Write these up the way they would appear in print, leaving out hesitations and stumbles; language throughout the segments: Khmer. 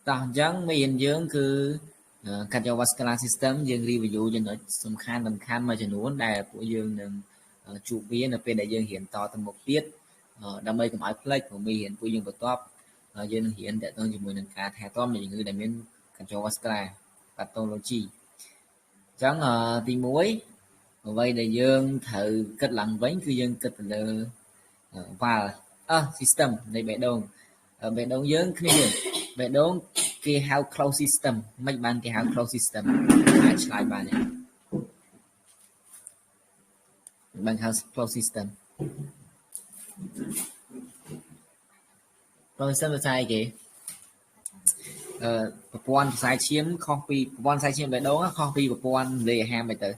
តោះអញ្ចឹងមានយើងគឺ cardiovascular system យើង review ចំណុចសំខាន់មួយចំនួនដែលពួកយើងនឹងជួបវានៅពេលដែលយើងរៀនតទៅមុខទៀតដើម្បីកុំឲ្យភ្លេចព្រោះមេរៀនពួកយើងបន្ទាប់យើងនឹងរៀនតទៅជាមួយនឹងការថែទាំនៃជំងឺដែលមាន cardiovascular pathology អញ្ចឹងទី1អ្វីដែលយើងត្រូវគិតឡើងវិញគឺយើងគិតទៅលើ valve system នៃបេះដូងយើងគ្នាបេះដូងគេហៅ closed system មិនបានគេហៅ closed system អាចឆ្លើយបានទេបានហៅ closed system closed system ភាសាអីគេប្រព័ន្ធខ្សែឈាមខុសពីប្រព័ន្ធខ្សែឈាមបេះដូងខុសពីប្រព័ន្ធលេខអាហារមិនទៅ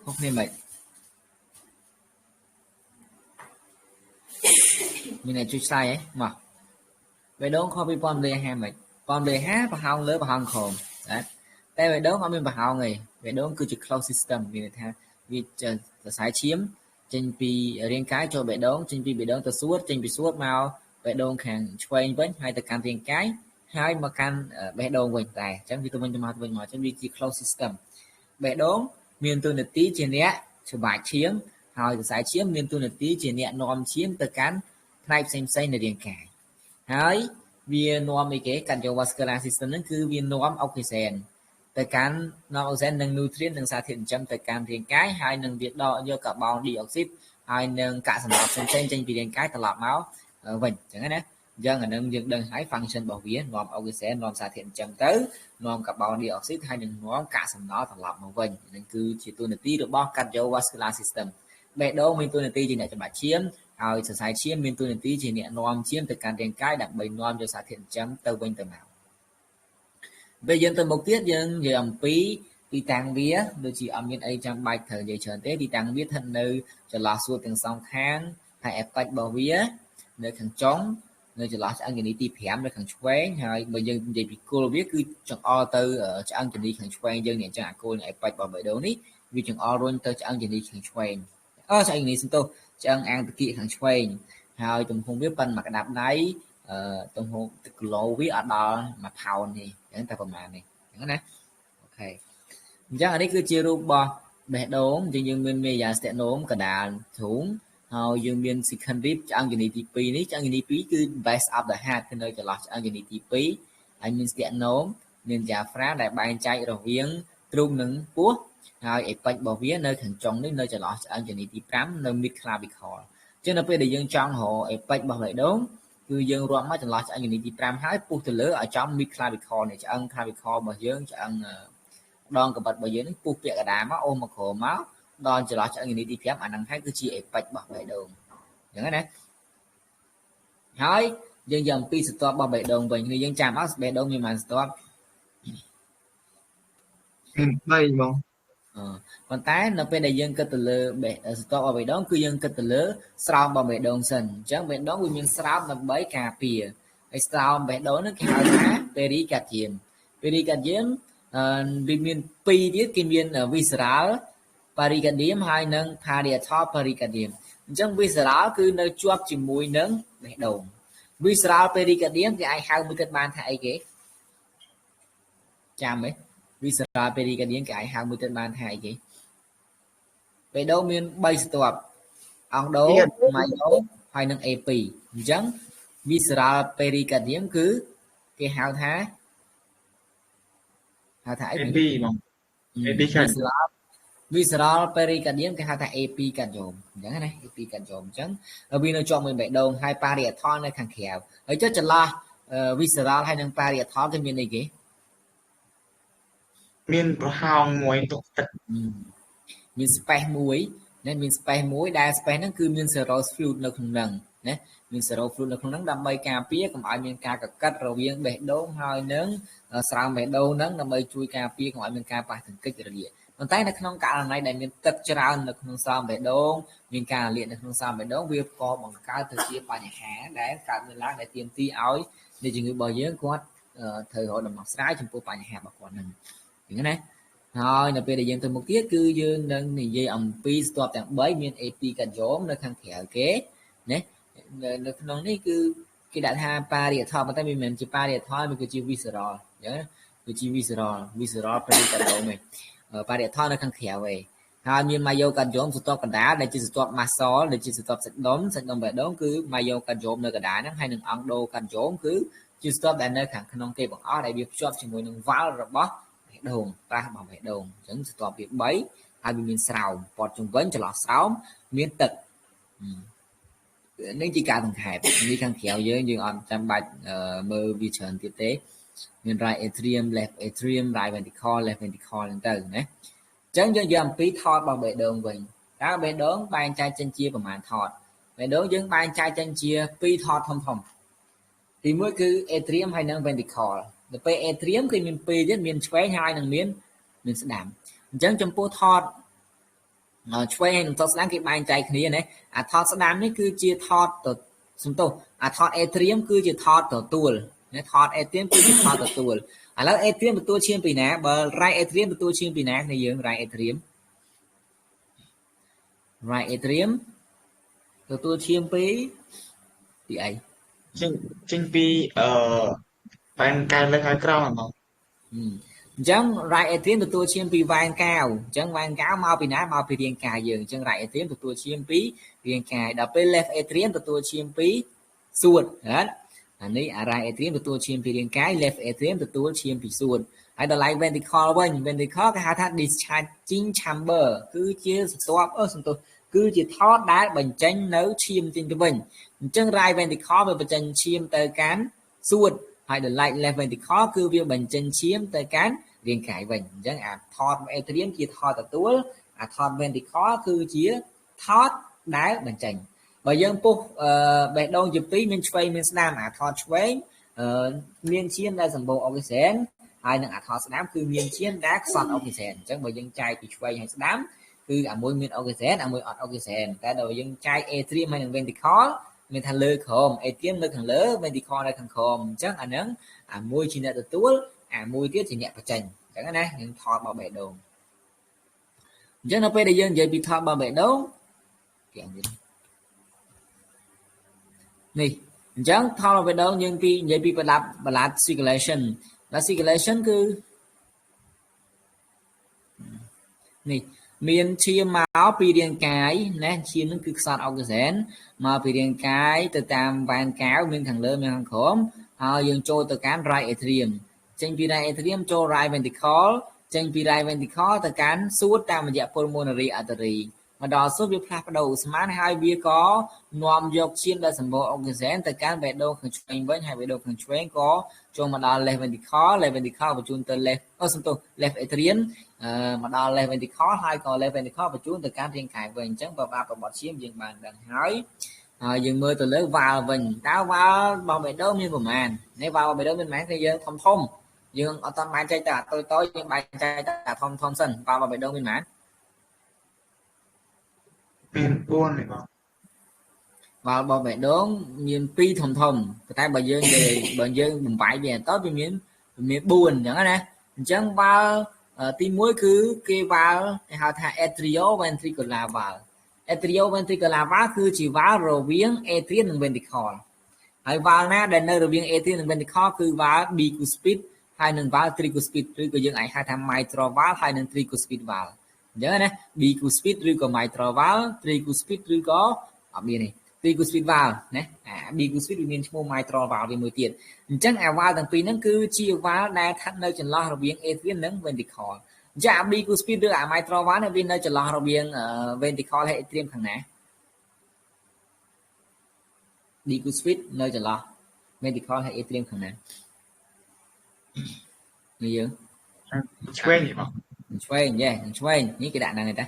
ខុសគ្នាមិនមានអ្នកជួយឆ្លើយហ៎មកបេះដូងខុសពីប្រព័ន្ធលេខអាហារមិនប្រព័ន្ធលេខអាហារប្រហោងលើប្រហោងក្រោមតែបេះដូងអត់មានប្រហោងទេបេះដូងគឺជា closed system មានន័យថាវាខ្សែឈាមចេញពីរាងកាយចូលបេះដូងចេញពីបេះដូងទៅសួតចេញពីសួតមកបេះដូងខាងឆ្វេងវិញហើយទៅកាន់រាងកាយហើយមកកាន់បេះដូងវិញតែអញ្ចឹងវាទៅវិញទៅមកអញ្ចឹងវាជា closed system បេះដូងមានតួនាទីជាអ្នកច្បាច់ឈាមហើយខ្សែឈាមមានតួនាទីជាអ្នកនាំឈាមទៅកាន់ផ្នែកផ្សេងៗនៃរាងកាយហើយវានាំអីគេ cardiovascular system ហ្នឹងគឺវានាំអុកស៊ីសែនទៅកាន់នាំអុកស៊ីសែននិង nutrient និងសារធាតុចិញ្ចឹមទៅកាន់រាងកាយហើយនឹងវាដកយកកាបូនឌីអុកស៊ីតហើយនឹងកាកសំណល់ផ្សេងៗចេញពីរាងកាយត្រឡប់មកវិញអញ្ចឹងណាយើងអានឹងយើងដឹងហើយ function របស់វានាំអុកស៊ីសែននាំសារធាតុចិញ្ចឹមទៅនាំកាបូនឌីអុកស៊ីតហើយនឹងនាំកាកសំណល់ត្រឡប់មកវិញនឹងគឺជាតួនាទីរបស់ cardiovascular system បេះដូងមានតួនាទីជាអ្នកច្បាច់ឈាមហើយសរសៃឈាមមានតួនាទីជាអ្នកនាំឈាមទៅកាន់រាងកាយដើម្បីនាំយកសារធាតុចិញ្ចឹមទៅវិញទៅមកពេលយើងទៅមុខទៀតយើងនិយាយអំពីទីតាំងវាដូចជាអត់មានអីចាំបាច់ត្រូវនិយាយច្រើនទេទីតាំងវាស្ថិតនៅចន្លោះសួតទាំងសងខាងហើយអេប៉ិចរបស់វានៅខាងចុងនៅចន្លោះឆ្អឹងជំនីទី5នៅខាងឆ្វេងហើយបើយើងនិយាយពីគល់វាគឺចង្អុលទៅឆ្អឹងជំនីខាងឆ្វេងយើងនេះអញ្ចឹងអាគល់នៃអេប៉ិចរបស់បេះដូងនេះវាចង្អុលរុញទៅឆ្អឹងជំនីខាងឆ្វេងឆ្អឹងជំនីសន្ទុះឆ្អឹងអាងតកៀកខាងឆ្វេងហើយទំហំវាប៉ុន្មានក្តាប់ដៃទំហំគីឡូវាអត់ដល់1ផោនទេអញ្ចឹងតែប្រហែលនេះអញ្ចឹងណាអូខេអញ្ចឹងអានេះគឺជារូបរបស់បេះដូងយើងមានមេយ៉ាស្តេណូមកដាលធុងហើយយើងមាន secondary ឆ្អឹងជំនីទី2នេះឆ្អឹងជំនី2គឺ base of the heart គឺនៅចន្លោះឆ្អឹងជំនីទី2ហើយមាន sternum មាន diaphragm ដែលបែងចែករវាងទ្រូងនិងពោះហើយអេប៉ិចរបស់វានៅខាងចុងនេះនៅចន្លោះឆ្អឹងជំនីទី5នៅ mid clavicle អញ្ចឹងនៅពេលដែលយើងចង់រកអេប៉ិចរបស់បេះដូងគឺយើងរាប់មកចន្លោះឆ្អឹងជំនីទី5ហើយពុះទៅលើឲ្យចំ mid clavicle នេះឆ្អឹង clavicle របស់យើងឆ្អឹងដងកបិតរបស់យើងនេះពុះពាក់កណ្ដាលមកអូសមកក្រោមមកដល់ចន្លោះឆ្អឹងជំនីទី5អាហ្នឹងហើយគឺជាអេប៉ិចរបស់បេះដូងអញ្ចឹងណាហើយយើងយកអំពីស្រទាប់របស់បេះដូងវិញគឺយើងចាំអត់បេះដូងមានប៉ុន្មានស្រទាប់3បងប៉ុន្តែនៅពេលដែលយើងគិតទៅលើស្រទាប់របស់បេះដូងគឺយើងគិតទៅលើស្រោមរបស់បេះដូងសិនអញ្ចឹងបេះដូងវាមានស្រោមដើម្បីការពារហើយស្រោមបេះដូងនោះគេហៅថា pericardium វាមាន2ទៀតគេមាន visceral pericardium ហើយនិង parietal pericardium អញ្ចឹង visceral គឺនៅជាប់ជាមួយនឹងបេះដូង visceral pericardium គេអាចហៅមួយទៀតបានថាអីគេចាំទេ visceral pericardium គេអាចហៅមួយទៀតបានថាអីគេបេះដូងមាន3ស្រទាប់អង្គដូ myo ហើយនិង AP អញ្ចឹង visceral pericardium គឺគេហៅថាអី AP បង AP visceral pericardium គេហៅថា AP cardium អញ្ចឹងណា AP cardium អញ្ចឹងវានៅជាប់មួយបេះដូងហើយ parietal នៅខាងក្រៅហើយចុះចន្លោះ visceral ហើយនិង parietal គេមានអីគេមានប្រហោងមួយទុកទឹកមាន space មួយណាមាន space មួយដែល space ហ្នឹងគឺមាន serous fluid នៅក្នុងហ្នឹងណាមាន serous fluid នៅក្នុងហ្នឹងដើម្បីការពារកុំឲ្យមានការកកិតរវាងបេះដូងហើយនឹងស្រោមបេះដូងហ្នឹងដើម្បីជួយការពារកុំឲ្យមានការប៉ះទង្គិចរលាកប៉ុន្តែនៅក្នុងករណីដែលមានទឹកច្រើននៅក្នុងស្រោមបេះដូងមានការរលាកនៅក្នុងស្រោមបេះដូងវាក៏បង្កើតទៅជាបញ្ហាដែលកើតមានឡើងដែលទាមទារឲ្យអ្នកជំងឺរបស់យើងគាត់ត្រូវរកដំណោះស្រាយចំពោះបញ្ហារបស់គាត់ហ្នឹងអញ្ចឹងណាហើយនៅពេលដែលយើងទៅមុខទៀតគឺយើងនឹងនិយាយអំពីស្ទាប់ទាំង3មាន AP cardium នៅខាងក្រៅគេណានៅក្នុងនេះគឺ cái đã tha pa địa thọ mà ta mình chỉ pa địa thọ mình cứ chỉ visceral nhớ cứ chỉ visceral phải cả đầu mình pa địa thọ nó khăng khéo vậy hai miền mai dâu cần dốm stop cần đá để chỉ stop maso để chỉ stop sạch đốm về đốm cứ mai dâu cần dốm nơi cần đá nó hay đừng ăn đô cần dốm cứ chỉ stop để nơi khẳng không kê bằng ó đây bị shop chỉ mùi đừng váo rồi bó đồn ta bảo vệ đồn chẳng stop việc bấy hai miền sào bọt trùng vấn cho lọt sáu miền tật nếu chỉ cả thằng hẹp như thằng khéo với như on trăm bạch mơ vi trần tiếp tế miền right atrium left atrium right ventricle left ventricle lên từ nhé chẳng cho dòng phí thọt bằng bệ đường mình đó bệ đốn ban chai chân chia và màn thọt bệ đốn dân ban chai chân chia phí thọt thông thông thì mới cứ atrium hay năng ventricle để pe atrium thì mình phí với mình xoáy hai năng miếng mình sẽ đảm chẳng trong phố thọt xoay hay thọt sáng cái ban chai kia này thọt sẽ đảm đấy cứ chia thọt từ chúng tôi thọt atrium cứ chia thọt từ tuột thọt atrium cứ chia thọt từ tuộtแล้วatrium ទទួលឈាមពីណាបើ right atrium ទទួលឈាមពីណាគ្នាយើង right atrium ទទួលឈាមពីអីចេញពីបែនកាយលើហើយក្រោមហ្មងអញ្ចឹង right atrium ទទួលឈាមពីវ៉ែនកាវអញ្ចឹងវ៉ែនកាវមកពីណាមកពីរាងកាយយើងអញ្ចឹង right atrium ទទួលឈាមពីរាងកាយដល់ពេល left atrium ទទួលឈាមពីសួតណាអានេះ right atrium ទទួលឈាមពីរាងកាយ left atrium ទទួលឈាមពីសួតហើយដល់ right ventricle វិញ ventricle គេហៅថា discharging chamber គឺជាបន្ទាប់សន្ទុះគឺជាថតដែលបញ្ចេញនៅឈាមចេញទៅវិញអញ្ចឹង right ventricle វាបញ្ចេញឈាមទៅកាន់សួតហើយដល់ left ventricle គឺវាបញ្ចេញឈាមទៅកាន់រាងកាយវិញអញ្ចឹងអាថត atrium ជាថតទទួលអាថត ventricle គឺជាថតដែលបញ្ចេញបើយើងពុះបេះដូងជាពីរមានឆ្វេងមានស្ដាំអាថតឆ្វេងមានឈាមដែលសម្បូរអុកស៊ីសែនហើយនឹងអាថតស្ដាំគឺមានឈាមដែលខ្សត់អុកស៊ីសែនអញ្ចឹងបើយើងចែកពីឆ្វេងហើយស្ដាំគឺអាមួយមានអុកស៊ីសែនអាមួយអត់អុកស៊ីសែនតែដល់យើងចែក atrium ហើយនឹង ventricle មានថាលើក្រោម atrium នៅខាងលើ ventricle នៅខាងក្រោមអញ្ចឹងអាហ្នឹងអាមួយជាអ្នកទទួលអាមួយទៀតជាអ្នកបញ្ចេញអញ្ចឹងណាយើងថតបបេះដូងអញ្ចឹងនៅពេលដែលយើងនិយាយពីថតបបេះដូងគេនិយាយនេះអញ្ចឹងថតបេះដូងយើងពីនិយាយពីបន្លាត់ circulation ដល់ circulation គឺនេះមានឈាមមកពីរាងកាយណាឈាមនឹងគឺខ្សត់អុកស៊ីសែនមកពីរាងកាយទៅតាមវ៉ែនកាវមានខាងលើមានខាងក្រោមហើយយើងចូលទៅកាន់ right atrium ចេញពី right atrium ចូល right ventricle ចេញពី right ventricle ទៅកាន់សួតតាមរយៈ pulmonary artery មកដល់សួតវាផ្លាស់ប្ដូរស្មានហើយវាក៏នាំយកឈាមដែលសម្បូរអុកស៊ីសែនទៅកាន់បេះដូងខាងឆ្វេងវិញហើយបេះដូងខាងឆ្វេងក៏ចូលមកដល់ left ventricle បញ្ជូនទៅ left atrium មកដល់ left ventricle ហើយក៏ left ventricle បញ្ជូនទៅកាន់រាងកាយវិញអញ្ចឹងបើប្រវត្តិឈាមយើងបានដឹងហើយយើងមើលទៅលើវ៉ាល់វិញតើវ៉ាល់របស់បេះដូងមានប្រមាណនេះវ៉ាល់របស់បេះដូងមានប្រមាណគឺយើងធំយើងអត់តាន់បែងចែកតែតូចយើងបែងចែកតែធំសិនវ៉ាល់របស់បេះដូងមានប្រមាណមាន4ទេបងវ៉ាល់របស់បេះដូងមាន2ធំប៉ុន្តែបើយើងបំបាយវាតើវាមាន4អញ្ចឹងណាអញ្ចឹងវ៉ាល់ទី1គឺគេវ៉ាល់គេហៅថា atrioventricular valve atrioventricular valve គឺជាវ៉ាល់រវាង atrium និង ventricle ហើយវ៉ាល់ណាដែលនៅរវាង atrium និង ventricle គឺវ៉ាល់ bicuspid ហើយនឹង valve tricuspid ឬក៏យើងអាចហៅថា mitral valve ហើយនិង tricuspid valve អញ្ចឹងណា bicuspid ឬក៏ mitral valve tricuspid ឬក៏អត់មានទេ tricuspid valve ណាbicuspid វាមានឈ្មោះ mitral valve វាមួយទៀតអញ្ចឹងអា valve ទាំងពីរហ្នឹងគឺជា valve ដែលស្ថិតនៅចន្លោះរវាង atrium និង ventricle អញ្ចឹងអា bicuspid ឬអា mitral valve នេះវានៅចន្លោះរវាង ventricle ហើយ atrium ខាងណា bicuspid នៅចន្លោះ ventricle ហើយ atrium ខាងណានេះយើងឆ្វេងទេបងឆ្វេងឆ្វេងនេះគេដាក់ហ្នឹងឯតា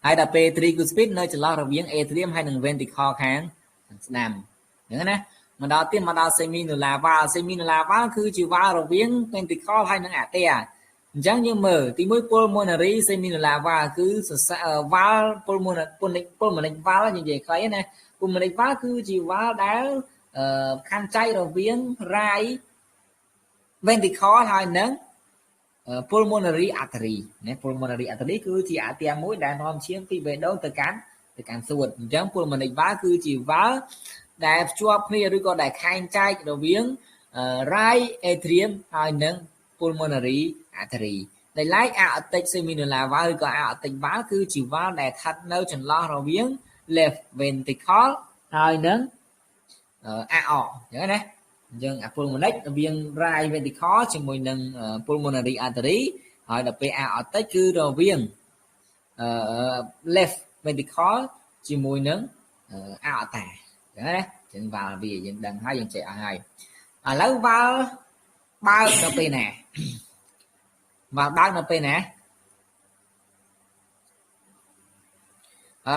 ហើយដល់ពេល tricuspid នៅចន្លោះរវាង atrium ហើយនិង ventricle ខាងស្ដាំអញ្ចឹងណាមកដល់ seminular valve គឺជា valve រវាង ventricle ហើយនិង arteria អញ្ចឹងយើងមើលទី1 pulmonary seminular valve គឺ valve pulmonic valve និយាយខ្លីណា pulmonic valve គឺជា valve ដែលខណ្ឌចែករវាង right ventricle ហើយនិង pulmonary artery ណា pulmonary artery គឺជាអារមួយដែលនាំឈាមពីបេះដូងទៅកាន់សួតអញ្ចឹង pulmonic valve គឺជា valve ដែលភ្ជាប់គ្នាឬក៏ដែលខែងចែករវាង right atrium ហើយនឹង pulmonary artery ដែលឡែក aortic semilunar valve ឬក៏ aortic valve គឺជា valve ដែលស្ថិតនៅចន្លោះរវាង left ventricle ហើយនឹង AO អញ្ចឹងណាអញ្ចឹង pulmonic រវាង right ventricle ជាមួយនឹង pulmonary artery ហើយដល់ពេល aortic គឺរវាងleft ventricle ជាមួយនឹង aorta អញ្ចឹងណាចឹង valve វាយើងដឹងហើយយើងចេះអស់ហើយឥឡូវ valve បើកទៅពេលណា valve បើកនៅពេលណា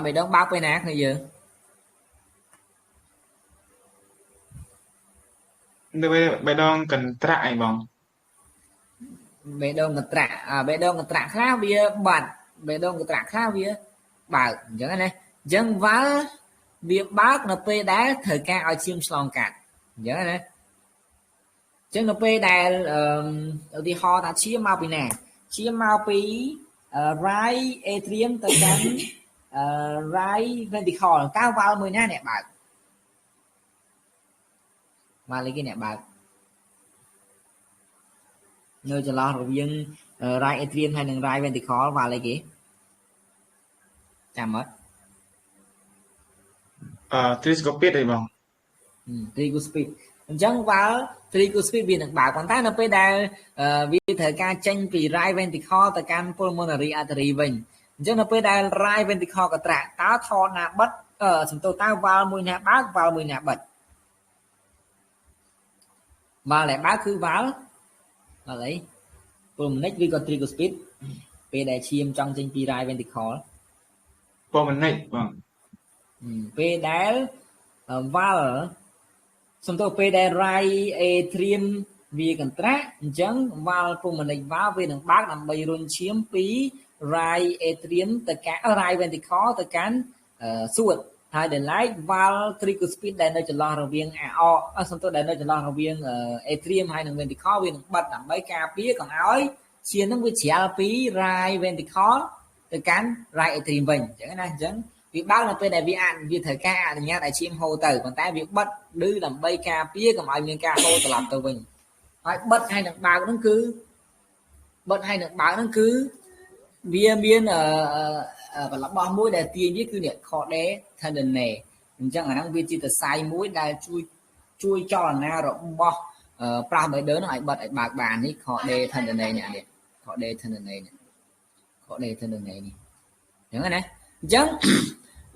បេះដូងបើកពេលណាគ្នាយើងនៅបេះដូងកន្ត្រាក់អីបងបេះដូងកន្ត្រាក់បេះដូងកន្ត្រាក់ខ្លះវាបាត់បេះដូងកន្ត្រាក់ខ្លះវាបើកអញ្ចឹងណាអញ្ចឹង valve វាបើកនៅពេលដែលត្រូវការឲ្យឈាមឆ្លងកាត់អញ្ចឹងណាអញ្ចឹងនៅពេលដែលឧទាហរណ៍ថាឈាមមកពីណាឈាមមកពី right atrium ទៅកាន់ right ventricle តើ valve មួយណាអ្នកបើកមកលេខគេអ្នកបើកនៅចន្លោះរវាង right atrium ហើយនិង right ventricle valve លេខគេចាំមើលtricuspid អីបង tricuspid អញ្ចឹង valve tricuspid វានឹងបើកប៉ុន្តែនៅពេលដែលវាត្រូវការចេញពី right ventricle ទៅកាន់ pulmonary artery វិញអញ្ចឹងនៅពេលដែល right ventricle កត្រាក់តើថតណាបិទសំទោសតើ valve មួយណាបើក valve មួយណាបិទ valve ដែលបើកគឺ valve អី pulmonic ឬក៏ tricuspid ពេលដែលឈាមចង់ចេញពី right ventricle pulmonic បងពេលដែល valve សំទោសពេលដែល right atrium វាកន្ត្រាក់អញ្ចឹង valve pulmonic valve វានឹងបើកដើម្បីរុញឈាមពី right atrium ទៅកាន់ right ventricle ទៅកាន់សួតហើយដែលឡែក valve tricuspid ដែលនៅចន្លោះរវាង សំទោសដែលនៅចន្លោះរវាង atrium ហើយនិង ventricle វានឹងបិទដើម្បីការពារកុំឲ្យឈាមនឹងវាជ្រាលពី right ventricle ទៅកាន់ right atrium វិញអញ្ចឹងណាអញ្ចឹងវាបើកនៅពេលដែលវាត្រូវការអនុញ្ញាតឲ្យឈាមហូរទៅប៉ុន្តែវាបិទឬដើម្បីការពារកុំឲ្យមានការហូរត្រឡប់ទៅវិញហើយបិទហើយនឹងបើកហ្នឹងគឺវាមានរបស់មួយដែលទាញវាគឺនេះ caudate tendinae អញ្ចឹងអាហ្នឹងវាជាសរសៃមួយដែលជួយចលនារបស់ប្រាស់បេះដូងហ្នឹងឲ្យបិទឲ្យបើកបាននេះ caudate tendinae នេះ caudate tendinae នេះអញ្ចឹងណាអញ្ចឹង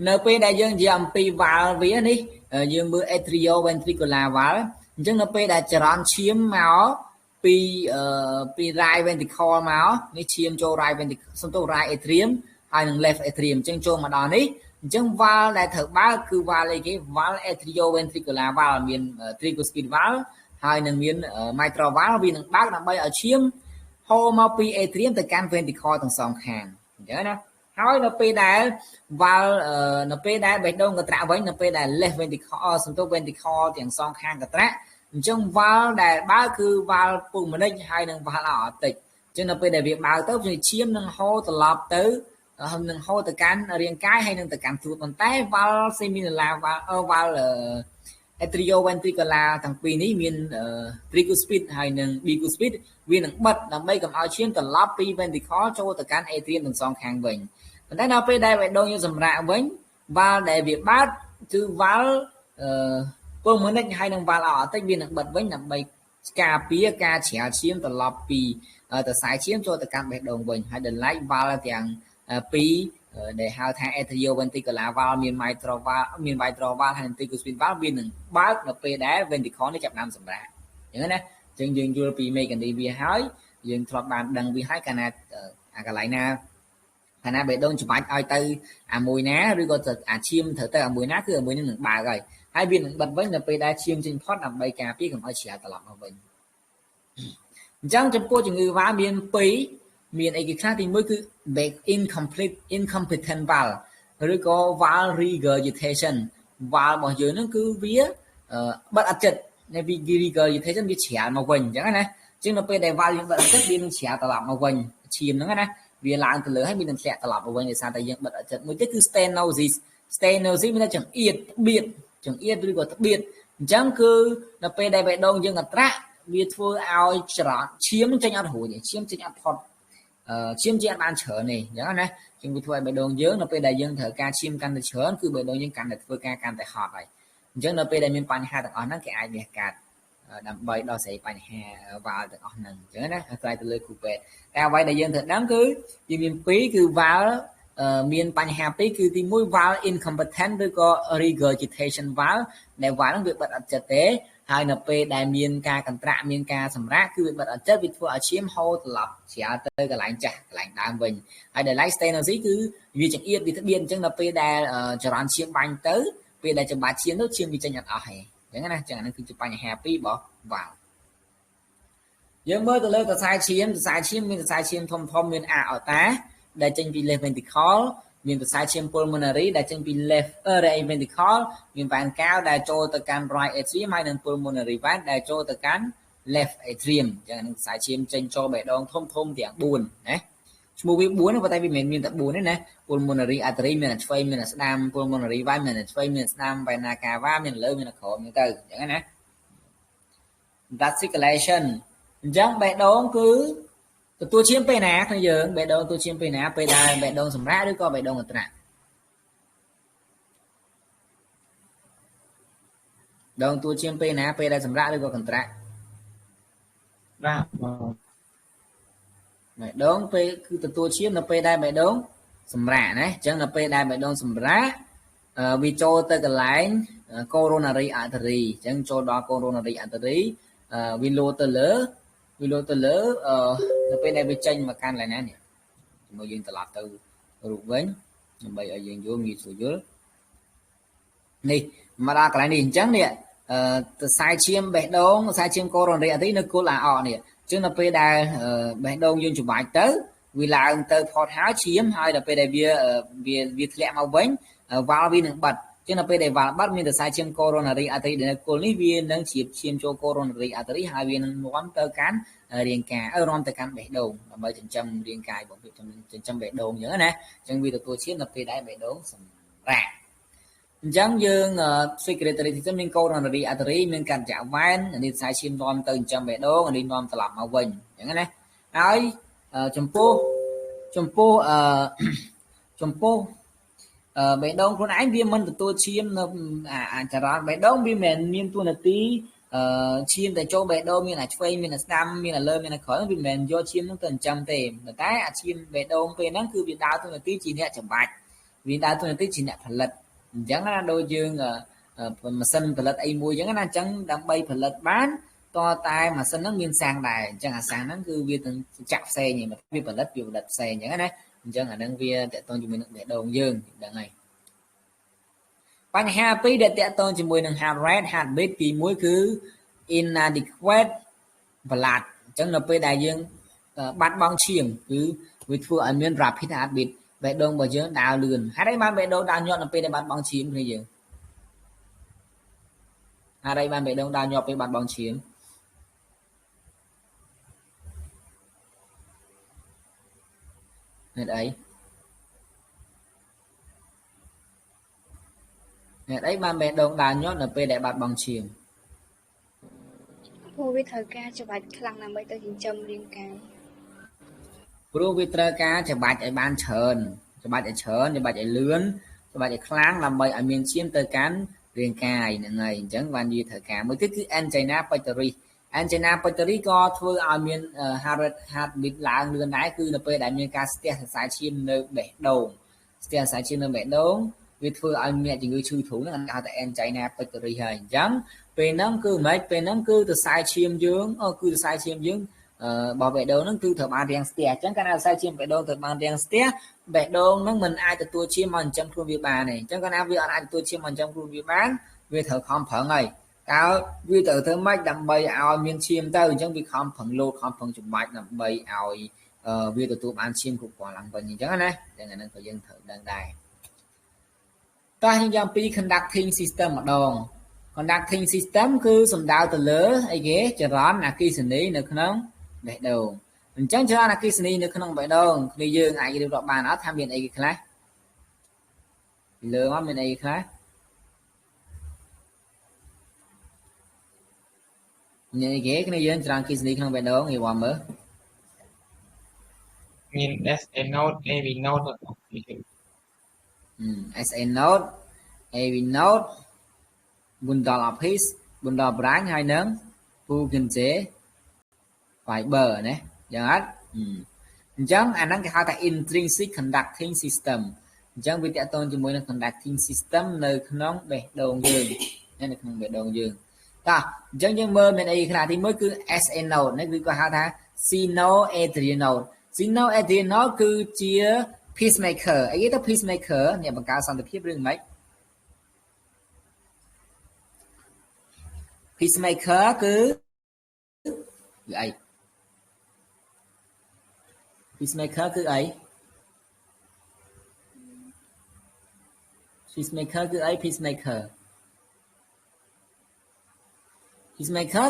នៅពេលដែលយើងនិយាយអំពី valve វានេះយើងមើល atrioventricular valve អញ្ចឹងនៅពេលដែលចរន្តឈាមមកពី right ventricle មកនេះឈាមចូល right ventricle សំទោស right atrium ហើយនឹង left atrium អញ្ចឹងចូលមកដល់នេះអញ្ចឹង valve ដែលត្រូវបើកគឺ valve អីគេ valve atrioventricular valve មាន tricuspid valve ហើយនឹងមាន mitral valve វានឹងបើកដើម្បីឲ្យឈាមហូរមកពី atrium ទៅកាន់ ventricle ទាំងសងខាងអញ្ចឹងណាហើយនៅពេលដែល valve នៅពេលដែលបេះដូងកត្រាក់វិញនៅពេលដែល left ventricle សំទោស ventricle ទាំងសងខាងកត្រាក់អញ្ចឹង valve ដែលបើកគឺ valve pulmonic ហើយនឹង valve aortic អញ្ចឹងនៅពេលដែលវាបើកទៅឈាមនឹងហូរត្រឡប់ទៅនឹងហូរទៅកាន់រាងកាយហើយនឹងទៅកាន់សួតប៉ុន្តែ valve semilunar valve atrioventricular ទាំងពីរនេះមាន tricuspid ហើយនឹង bicuspid វានឹងបិទដើម្បីកុំឲ្យឈាមត្រឡប់ពី ventricle ចូលទៅកាន់ atrium ទាំងសងខាងវិញប៉ុន្តែដល់ពេលដែលបេះដូងយើងសម្រាកវិញ valve ដែលវាបើកគឺ valve pulmonic ហើយនឹង valve aortic វានឹងបិទវិញដើម្បីការពារការជ្រាលឈាមត្រឡប់ពីទៅខ្សែឈាមចូលទៅកាន់បេះដូងវិញហើយដែលឡែក valve ទាំងពីរដែលហៅថា atrioventricular valve មាន mitral valve ហើយ tricuspid valve វានឹងបើកនៅពេលដែល ventricle នេះចាប់ផ្ដើមសម្រាកអញ្ចឹងណាអញ្ចឹងយើងយល់ពី mechanism វាហើយយើងធ្លាប់បានដឹងវាហើយកណ្ណៃណាបេះដូងច្បាច់ឲ្យទៅអាមួយណាឬក៏អាឈាមត្រូវទៅអាមួយណាគឺអាមួយនឹងបើកហើយវានឹងបិទវិញនៅពេលដែលឈាមចេញផុតដើម្បីការពារកុំឲ្យជ្រាលត្រឡប់មកវិញអញ្ចឹងចំពោះជំងឺ valve មាន2មានអីគេខ្លះទី1គឺ incompetent valve ឬក៏ valve regurgitation valve របស់យើងហ្នឹងគឺវាបិទអត់ចិត្តនៃ regurgitation វាជ្រាលមកវិញអញ្ចឹងណាអញ្ចឹងនៅពេលដែល valve យើងបិទអត់ចិត្តវានឹងជ្រាលត្រឡប់មកវិញឈាមហ្នឹងណាវាឡើងទៅលើហើយវានឹងធ្លាក់ត្រឡប់មកវិញដោយសារតែយើងបិទអត់ចិត្តមួយទៀតគឺ stenosis មានតែចង្អៀតបៀត ចង្អៀតឬក៏ត្បៀតអញ្ចឹងគឺនៅពេលដែលបេះដូងយើងអត្រាក់វាធ្វើឲ្យច្រត់ឈាមចេញអត់រួចឈាមចេញអត់ផុតឈាមចេញអត់បានច្រើនទេអញ្ចឹងណាជាងវាធ្វើឲ្យបេះដូងយើងនៅពេលដែលយើងត្រូវការឈាមកាន់តែច្រើនគឺបេះដូងយើងកាន់តែធ្វើការកាន់តែហត់ហើយអញ្ចឹងនៅពេលដែលមានបញ្ហាទាំងអស់ហ្នឹងគេអាចវះកាត់ដើម្បីដោះស្រាយបញ្ហាវ៉ាល់ទាំងអស់ហ្នឹងអញ្ចឹងណាអាស្រ័យទៅលើគ្រូពេទ្យតែអ្វីដែលយើងត្រូវដឹងគឺយើងមាន2គឺវ៉ាល់មានបញ្ហា2គឺទី1 valve incompetent ឬក៏ regurgitation valve ដែល valve ហ្នឹងវាបិទអត់ចិត្តទេហើយនៅពេលដែលមានការកន្ត្រាក់មានការសម្រាកគឺវាបិទអត់ចិត្តវាធ្វើឲ្យឈាមហូរត្រឡប់ជ្រាលទៅកន្លែងចាស់កន្លែងដើមវិញហើយដែល like stenosis គឺវាចង្អៀតវាត្បៀតអញ្ចឹងដល់ពេលដែលចរន្តឈាមបាញ់ទៅពេលដែលចម្បាច់ឈាមទៅឈាមវាចេញអត់អស់ទេអញ្ចឹងណាអញ្ចឹងអានេះគឺជាបញ្ហា2របស់ valve យើងមើលទៅលើសរសៃឈាមមានសរសៃឈាមធំមាន aorta ដែលចេញពី left ventricle មានសរសៃឈាម pulmonary ដែលចេញពី left right ventricle មានវ៉ែនកាវដែលចូលទៅកាន់ right atrium ហើយនិង pulmonary vein ដែលចូលទៅកាន់ left atrium អញ្ចឹងនឹងសរសៃឈាមចេញចូលបេះដូងធំទាំង4ណាឈ្មោះវា4ប៉ុន្តែវាមិនមែនមានតែ4ទេណា pulmonary artery មានតែឆ្វេងមានតែស្ដាំ pulmonary vein មានតែឆ្វេងមានស្ដាំ vena cava មានលើមានក្រោមហ្នឹងទៅអញ្ចឹងណា blood circulation អញ្ចឹងបេះដូងគឺទទួលឈាមពេលណាក្នុងយើងបេះដូងទទួលឈាមពេលណាពេលដែលបេះដូងសម្រាកឬក៏បេះដូងអត្រាក់ដងទទួលឈាមពេលណាពេលដែលសម្រាកឬក៏កន្ត្រាក់បាទបេះដូងពេលគឺទទួលឈាមនៅពេលដែលបេះដូងសម្រាកណាអញ្ចឹងនៅពេលដែលបេះដូងសម្រាកវាចូលទៅកន្លែង coronary artery អញ្ចឹងចូលដល់ coronary artery វាលោទៅលើនៅពេលដែលវាចេញមកកាន់កន្លែងណានេះជាមួយយើងត្រឡប់ទៅរូបវិញដើម្បីឲ្យយើងយល់ងាយស្រួលយល់នេះមកដល់កន្លែងនេះអញ្ចឹងនេះសរសៃឈាមបេះដូងសរសៃឈាម coronary artery នៅគល់អាអកនេះអញ្ចឹងនៅពេលដែលបេះដូងយើងច្របាច់ទៅវាឡើងទៅផុតហើយឈាមហើយដល់ពេលដែលវាធ្លាក់មកវិញវ៉ាល់វានឹងបិទចឹងនៅពេលដែលវ៉ាល់បាត់មានសរសៃឈាម coronary artery ដែលនៅគល់នេះវានឹងជ្រាបឈាមចូល coronary artery ហើយវានឹងនាំទៅកាន់រាងកាយនាំទៅកាន់បេះដូងដើម្បីចិញ្ចឹមរាងកាយរបស់វាចិញ្ចឹមបេះដូងអញ្ចឹងណាអញ្ចឹងវាទទួលឈាមនៅពេលដែលបេះដូងសម្រាកអញ្ចឹងយើង secretory system មាន coronary artery មានកាត់ចាក់វ៉ែននេះសរសៃឈាមនាំទៅចិញ្ចឹមបេះដូងនេះនាំត្រឡប់មកវិញអញ្ចឹងណាហើយចំពោះបេះដូងខ្លួនឯងវាមិនទទួលឈាមនៅអាចរន្តបេះដូងវាមិនមានតួនាទីឈាមតែចូលបេះដូងមានតែឆ្វេងមានតែស្ដាំមានតែលើមានតែក្រោយវាមិនមែនយកឈាមហ្នឹងទៅចិញ្ចឹមទេតែអាឈាមបេះដូងពេលហ្នឹងគឺវាដើរតួនាទីជាអ្នកចម្បាច់វាដើរតួនាទីជាអ្នកផលិតអញ្ចឹងណាដូចយើងម៉ាស៊ីនផលិតអីមួយអញ្ចឹងណាអញ្ចឹងដើម្បីផលិតបានតតែម៉ាស៊ីនហ្នឹងមានសាំងដែរអញ្ចឹងអាសាំងហ្នឹងគឺវាទៅចាក់ផ្សេងវាផលិតផ្សេងអញ្ចឹងណាអញ្ចឹងអានឹងវាតកតងជាមួយនឹងបេះដូងយើងដឹងហើយបញ្ហា2ដែលតកតងជាមួយនឹង heart rate heartbeat ទី1គឺ inadequate blood អញ្ចឹងនៅពេលដែលយើងបាត់បង់ឈាមគឺវាធ្វើឲ្យមាន rapid heartbeat បេះដូងរបស់យើងដើរលឿនហេតុអីបានបេះដូងដើរញាត់នៅពេលដែលបាត់បង់ឈាមគ្នាយើងហេតុអីបានបេះដូងដើរញាត់ពេលបាត់បង់ឈាមហេតុអីបានបេះដូងដើរញាត់នៅពេលដែលបាត់បង់ឈាមព្រោះវាត្រូវការច្បាច់ខ្លាំងដើម្បីទៅចិញ្ចឹមរាងកាយព្រោះវាត្រូវការច្បាច់ឲ្យបានច្រើនច្បាច់ឲ្យច្រើនច្បាច់ឲ្យលឿនច្បាច់ឲ្យខ្លាំងដើម្បីឲ្យមានឈាមទៅកាន់រាងកាយហ្នឹងហើយអញ្ចឹងបានវាត្រូវការមួយទៀតគឺ angina pectoris angina pectoris ក៏ធ្វើឲ្យមាន heartbeat ឡើងលឿនដែរគឺនៅពេលដែលមានការស្ទះសរសៃឈាមនៅបេះដូងស្ទះសរសៃឈាមនៅបេះដូងវាធ្វើឲ្យអ្នកជំងឺឈឺទ្រូងហ្នឹងហៅថា angina pectoris ហើយអញ្ចឹងពេលហ្នឹងគឺមិនពេលហ្នឹងគឺសរសៃឈាមយើងគឺសរសៃឈាមយើងរបស់បេះដូងហ្នឹងគឺត្រូវបានរាំងស្ទះអញ្ចឹងកាលណាសរសៃឈាមបេះដូងត្រូវបានរាំងស្ទះបេះដូងហ្នឹងមិនអាចទទួលឈាមមកចិញ្ចឹមខ្លួនវាបានទេអញ្ចឹងកាលណាវាអាចទទួលឈាមមកចិញ្ចឹមខ្លួនវាបានវាត្រូវខំប្រឹងហើយតើវាត្រូវធ្វើម៉េចដើម្បីឲ្យមានឈាមទៅអញ្ចឹងវាខំប្រឹងលោតខំប្រឹងចំបាច់ដើម្បីឲ្យវាទទួលបានឈាមគ្រប់គ្រាន់ឡើងវិញអញ្ចឹងណាអញ្ចឹងអាហ្នឹងក៏យើងត្រូវដឹងដែរតោះយើងយ៉ាងពី conducting system ម្ដង conducting system គឺសំដៅទៅលើអីគេចរន្តអគ្គិសនីនៅក្នុងបេះដូងអញ្ចឹងចរន្តអគ្គិសនីនៅក្នុងបេះដូងគ្នាយើងអាចរៀបរាប់បានអត់ថាមានអីគេខ្លះពីលើមកមានអីខ្លះ Như ghé cái này dân trang ký sinh không biết đâu người bom mơ. មាន SN node AV node ទៅ SN node AV node bundle of his bundle branch hai nâng Pukin chế fiber nè chẳng hết chẳng anh đang cái hai tại intrinsic conducting system chẳng vì tại tôn cho mỗi là conducting system nơi nóng bể đầu dương nên là không bể đầu dương ta chẳng những mơ mình ấy là thì mới cứ SN node nó cứ có hai ta sino-adrian node sino-adrian node cứ chia peacemaker ấy cái peacemaker nhà bằng cao xong được rừng mấy peacemaker cứ vậy peacemaker cứ ấy peacemaker cứ ấy peacemaker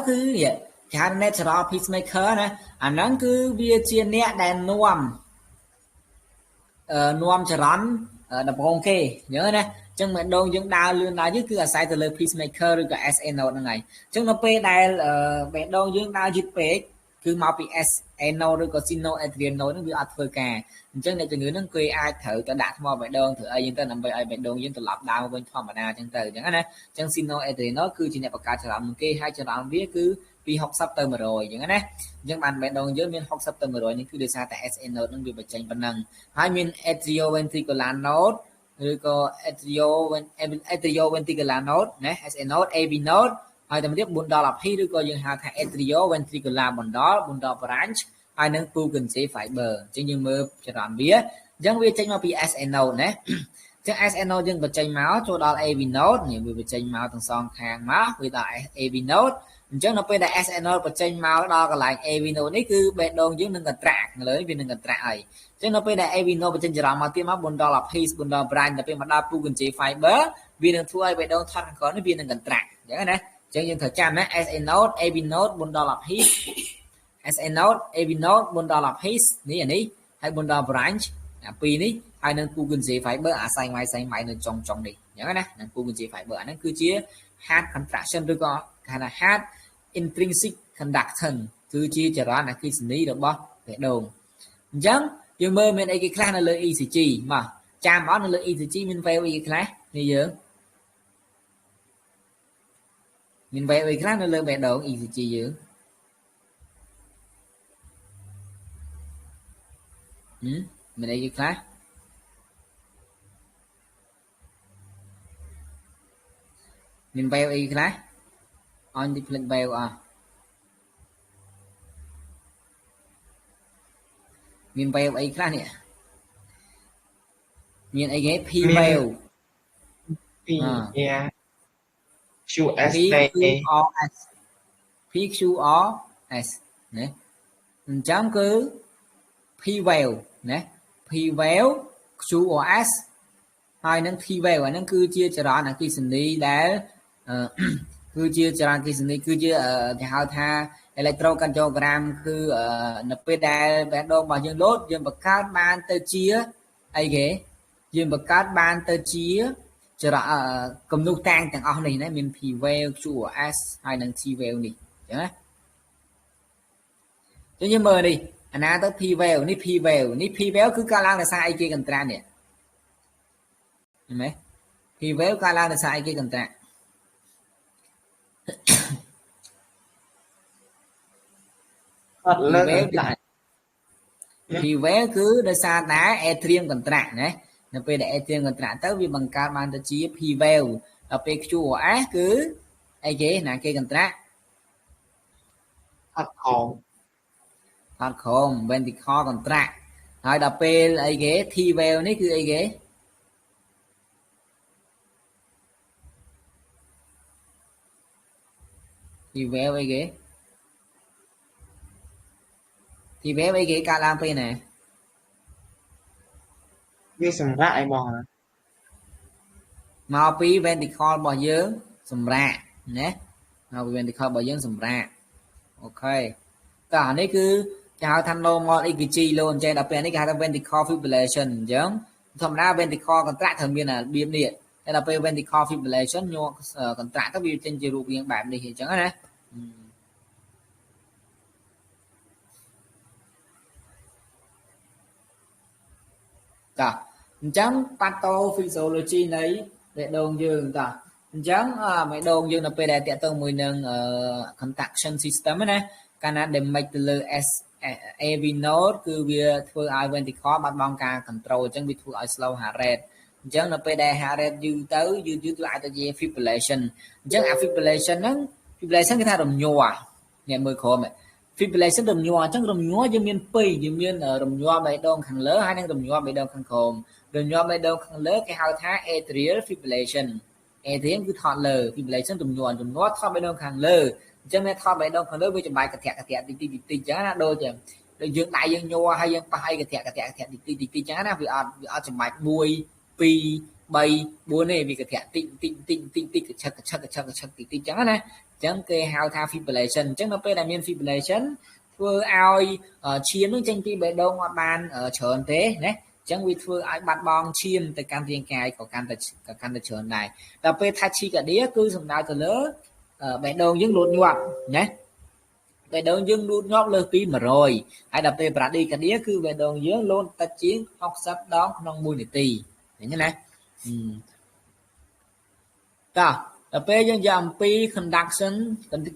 cứ vậy cái natural peacemaker nè anh nó cứ bia chia nét đèn nuông chả rắn đập hông kê nhớ nè chẳng mẹ đông những đào lươn đào chứ cứ là sai từ lời peacemaker rồi cả SN node này chẳng nó p đài mẹ đông những đào dịch p cứ mau bị SN node rồi có sino-adrian node nó bị adverca chẳng này cho người nó quê ai thử cho đạt mò mẹ đông thử ai những tên nằm vậy ai mẹ đông những từ lọc đào bên phòng mà đa chẳng từ chẳng nè chẳng sino-adrian nó cứ chỉ nhập vào cả chả làm kê hai chả làm viết cứ vì học sắp tới mà rồi chẳng nè nhưng bạn mẹ đông dưới miền học sắp tới mà rồi nhưng cứ đưa xa tại SN node nó bị bật tranh bản năng hai miền atrioventricular node rồi có atrioventricular node nè SN node AV node hai tầm tiếp bundle of his rồi có những hạt atrioventricular bundle branch hai nâng Pukin chế fiber chứ như mơ cho đoạn biết chẳng biết tranh máu bị SN node nè chứ SN node nhưng bật tranh máu cho đó AV node những người bật tranh máu thằng son hàng máu vì tại AV node chứ nó bây giờ SN node bật tranh máu đó còn lại AV node này cứ bên đông dưới nâng gần trạc lấy vì nâng gần trạc ấy chứ nó bây giờ AV node bật tranh chả mà tiêm máu bundle of his bundle branch tapi mà đa Pukin chế fiber vì nâng thua ai bên đông thoát khó nó vì nâng gần trạc vậy nè chứ nhưng thời trang á SN node AV node bundle of his SN node AV node bundle of his ní à ní hay bundle branch pi ní hai nâng Pukin chế fiber xanh máy nâng trong đi vậy nè nâng Pukin chế fiber nó cứ chia hard contraction rồi có hay là hard intrinsic conductance cứ chia cho đó là khi xử lý được bao để đồn chẳng nhưng mơ mình ấy cái class là lợi ECG mà chạm đó là lợi ECG mình về cái class như vậy mình về cái class là lợi về đồn ECG giữ mình ấy cái class mình về cái class on the plane bell miền bell ấy khác nè miền ấy ghé p bell PQRS nè chấm cứ p bell nè p bell QRS hai nâng p bell và nâng cứ chia cho đó là khi xử lý đã cứ chia cho cái gì cứ chia thì hao tha electrocardiogram cứ np đài bé đông vào dương đốt dương bậc cát ban tơ chia ai ghế dương bậc cát ban tơ chia cho đó cầm nút tang thằng ông này nè mình phi veo chủ s hai nâng chi veo này nhá cho như mờ đi anh ta tới phi veo cứ ca lang là sai kia cần tra nè mấy phi veo ca lang là sai kia cần tra thì vé cứ nơi xa đá Ethereum còn trạng đấy nó về để Ethereum còn trạng tới vì bằng cao ban tới chia PVL là PQ á cứ ai chế là kia còn trạng thật khôn bên thì kho còn trạng rồi đập p ai ghế thi veo đấy cứ ai ghế thì veo ai ghế thì bé mấy cái calampe nàyវាសម្រាប់ឲ្យបងមកពី ventricle របស់យើងសម្រាប់ណាមកពី ventricle របស់យើងសម្រាប់អូខេតោះអានេះគឺគេហៅថា normal EKG លោកអញ្ចឹងដល់ពេលនេះគេហៅថា ventricle fibrillation អញ្ចឹងធម្មតា ventricle contract ត្រូវមានរបៀបនេះតែដល់ពេល ventricle fibrillation ញ័រ contract ទៅវាចេញជារូបរាងបែបនេះអញ្ចឹងណា តាអញ្ចឹង pathophysiology នៃបេះដូងយើងតាអញ្ចឹងបេះដូងយើងនៅពេលដែលតាក់ទងមួយនឹងconduction system ណាកាលណា damage ទៅលើ AV node គឺវាធ្វើឲ្យ ventricle បាត់បង់ការ control អញ្ចឹងវាធ្វើឲ្យ slow heart rate អញ្ចឹងនៅពេលដែល heart rate យឺតទៅវាអាចទៅជា fibrillation អញ្ចឹង fibrillation ហ្នឹង fibrillation គេថារំញ័រអ្នកមើលក្រោម fibrillation រំញ័រអញ្ចឹងរំញ័រយើងមាន2យើងមានរំញ័របេះដូងខាងលើហើយនិងរំញ័របេះដូងខាងក្រោមរំញ័របេះដូងខាងលើគេហៅថា atrial fibrillation atrial គឺថតលើ fibrillation រំញ័រថតបេះដូងខាងលើអញ្ចឹងអ្នកថតបេះដូងខាងលើវាចំបាយកធាក់តិចតិចអញ្ចឹងណាដូចយើងដៃយើងញ័រហើយយើងប៉ះអីកធាក់តិចតិចអញ្ចឹងណាវាអត់ចំបាច់1 2 3 4ទេវាកធាក់តិចកឆឹកតិចតិចអញ្ចឹងណាអញ្ចឹងគេហៅថា fibrillation អញ្ចឹងនៅពេលដែលមាន fibrillation ធ្វើឲ្យឈាមនឹងចេញពីបេះដូងអត់បានច្រើនទេណាអញ្ចឹងវាធ្វើឲ្យបាត់បង់ឈាមទៅកាន់រាងកាយក៏កាន់តែច្រើនដែរដល់ពេល tachycardia គឺសំដៅទៅលើបេះដូងយើងលូតញាប់ណាបេះដូងយើងលូតញាប់លើសពី100ហើយដល់ពេល bradycardia គឺបេះដូងយើងលូតតិចជាង60ដងក្នុង1នាទីឃើញទេណាដល់ពេលយើងនិយាយអំពី conduction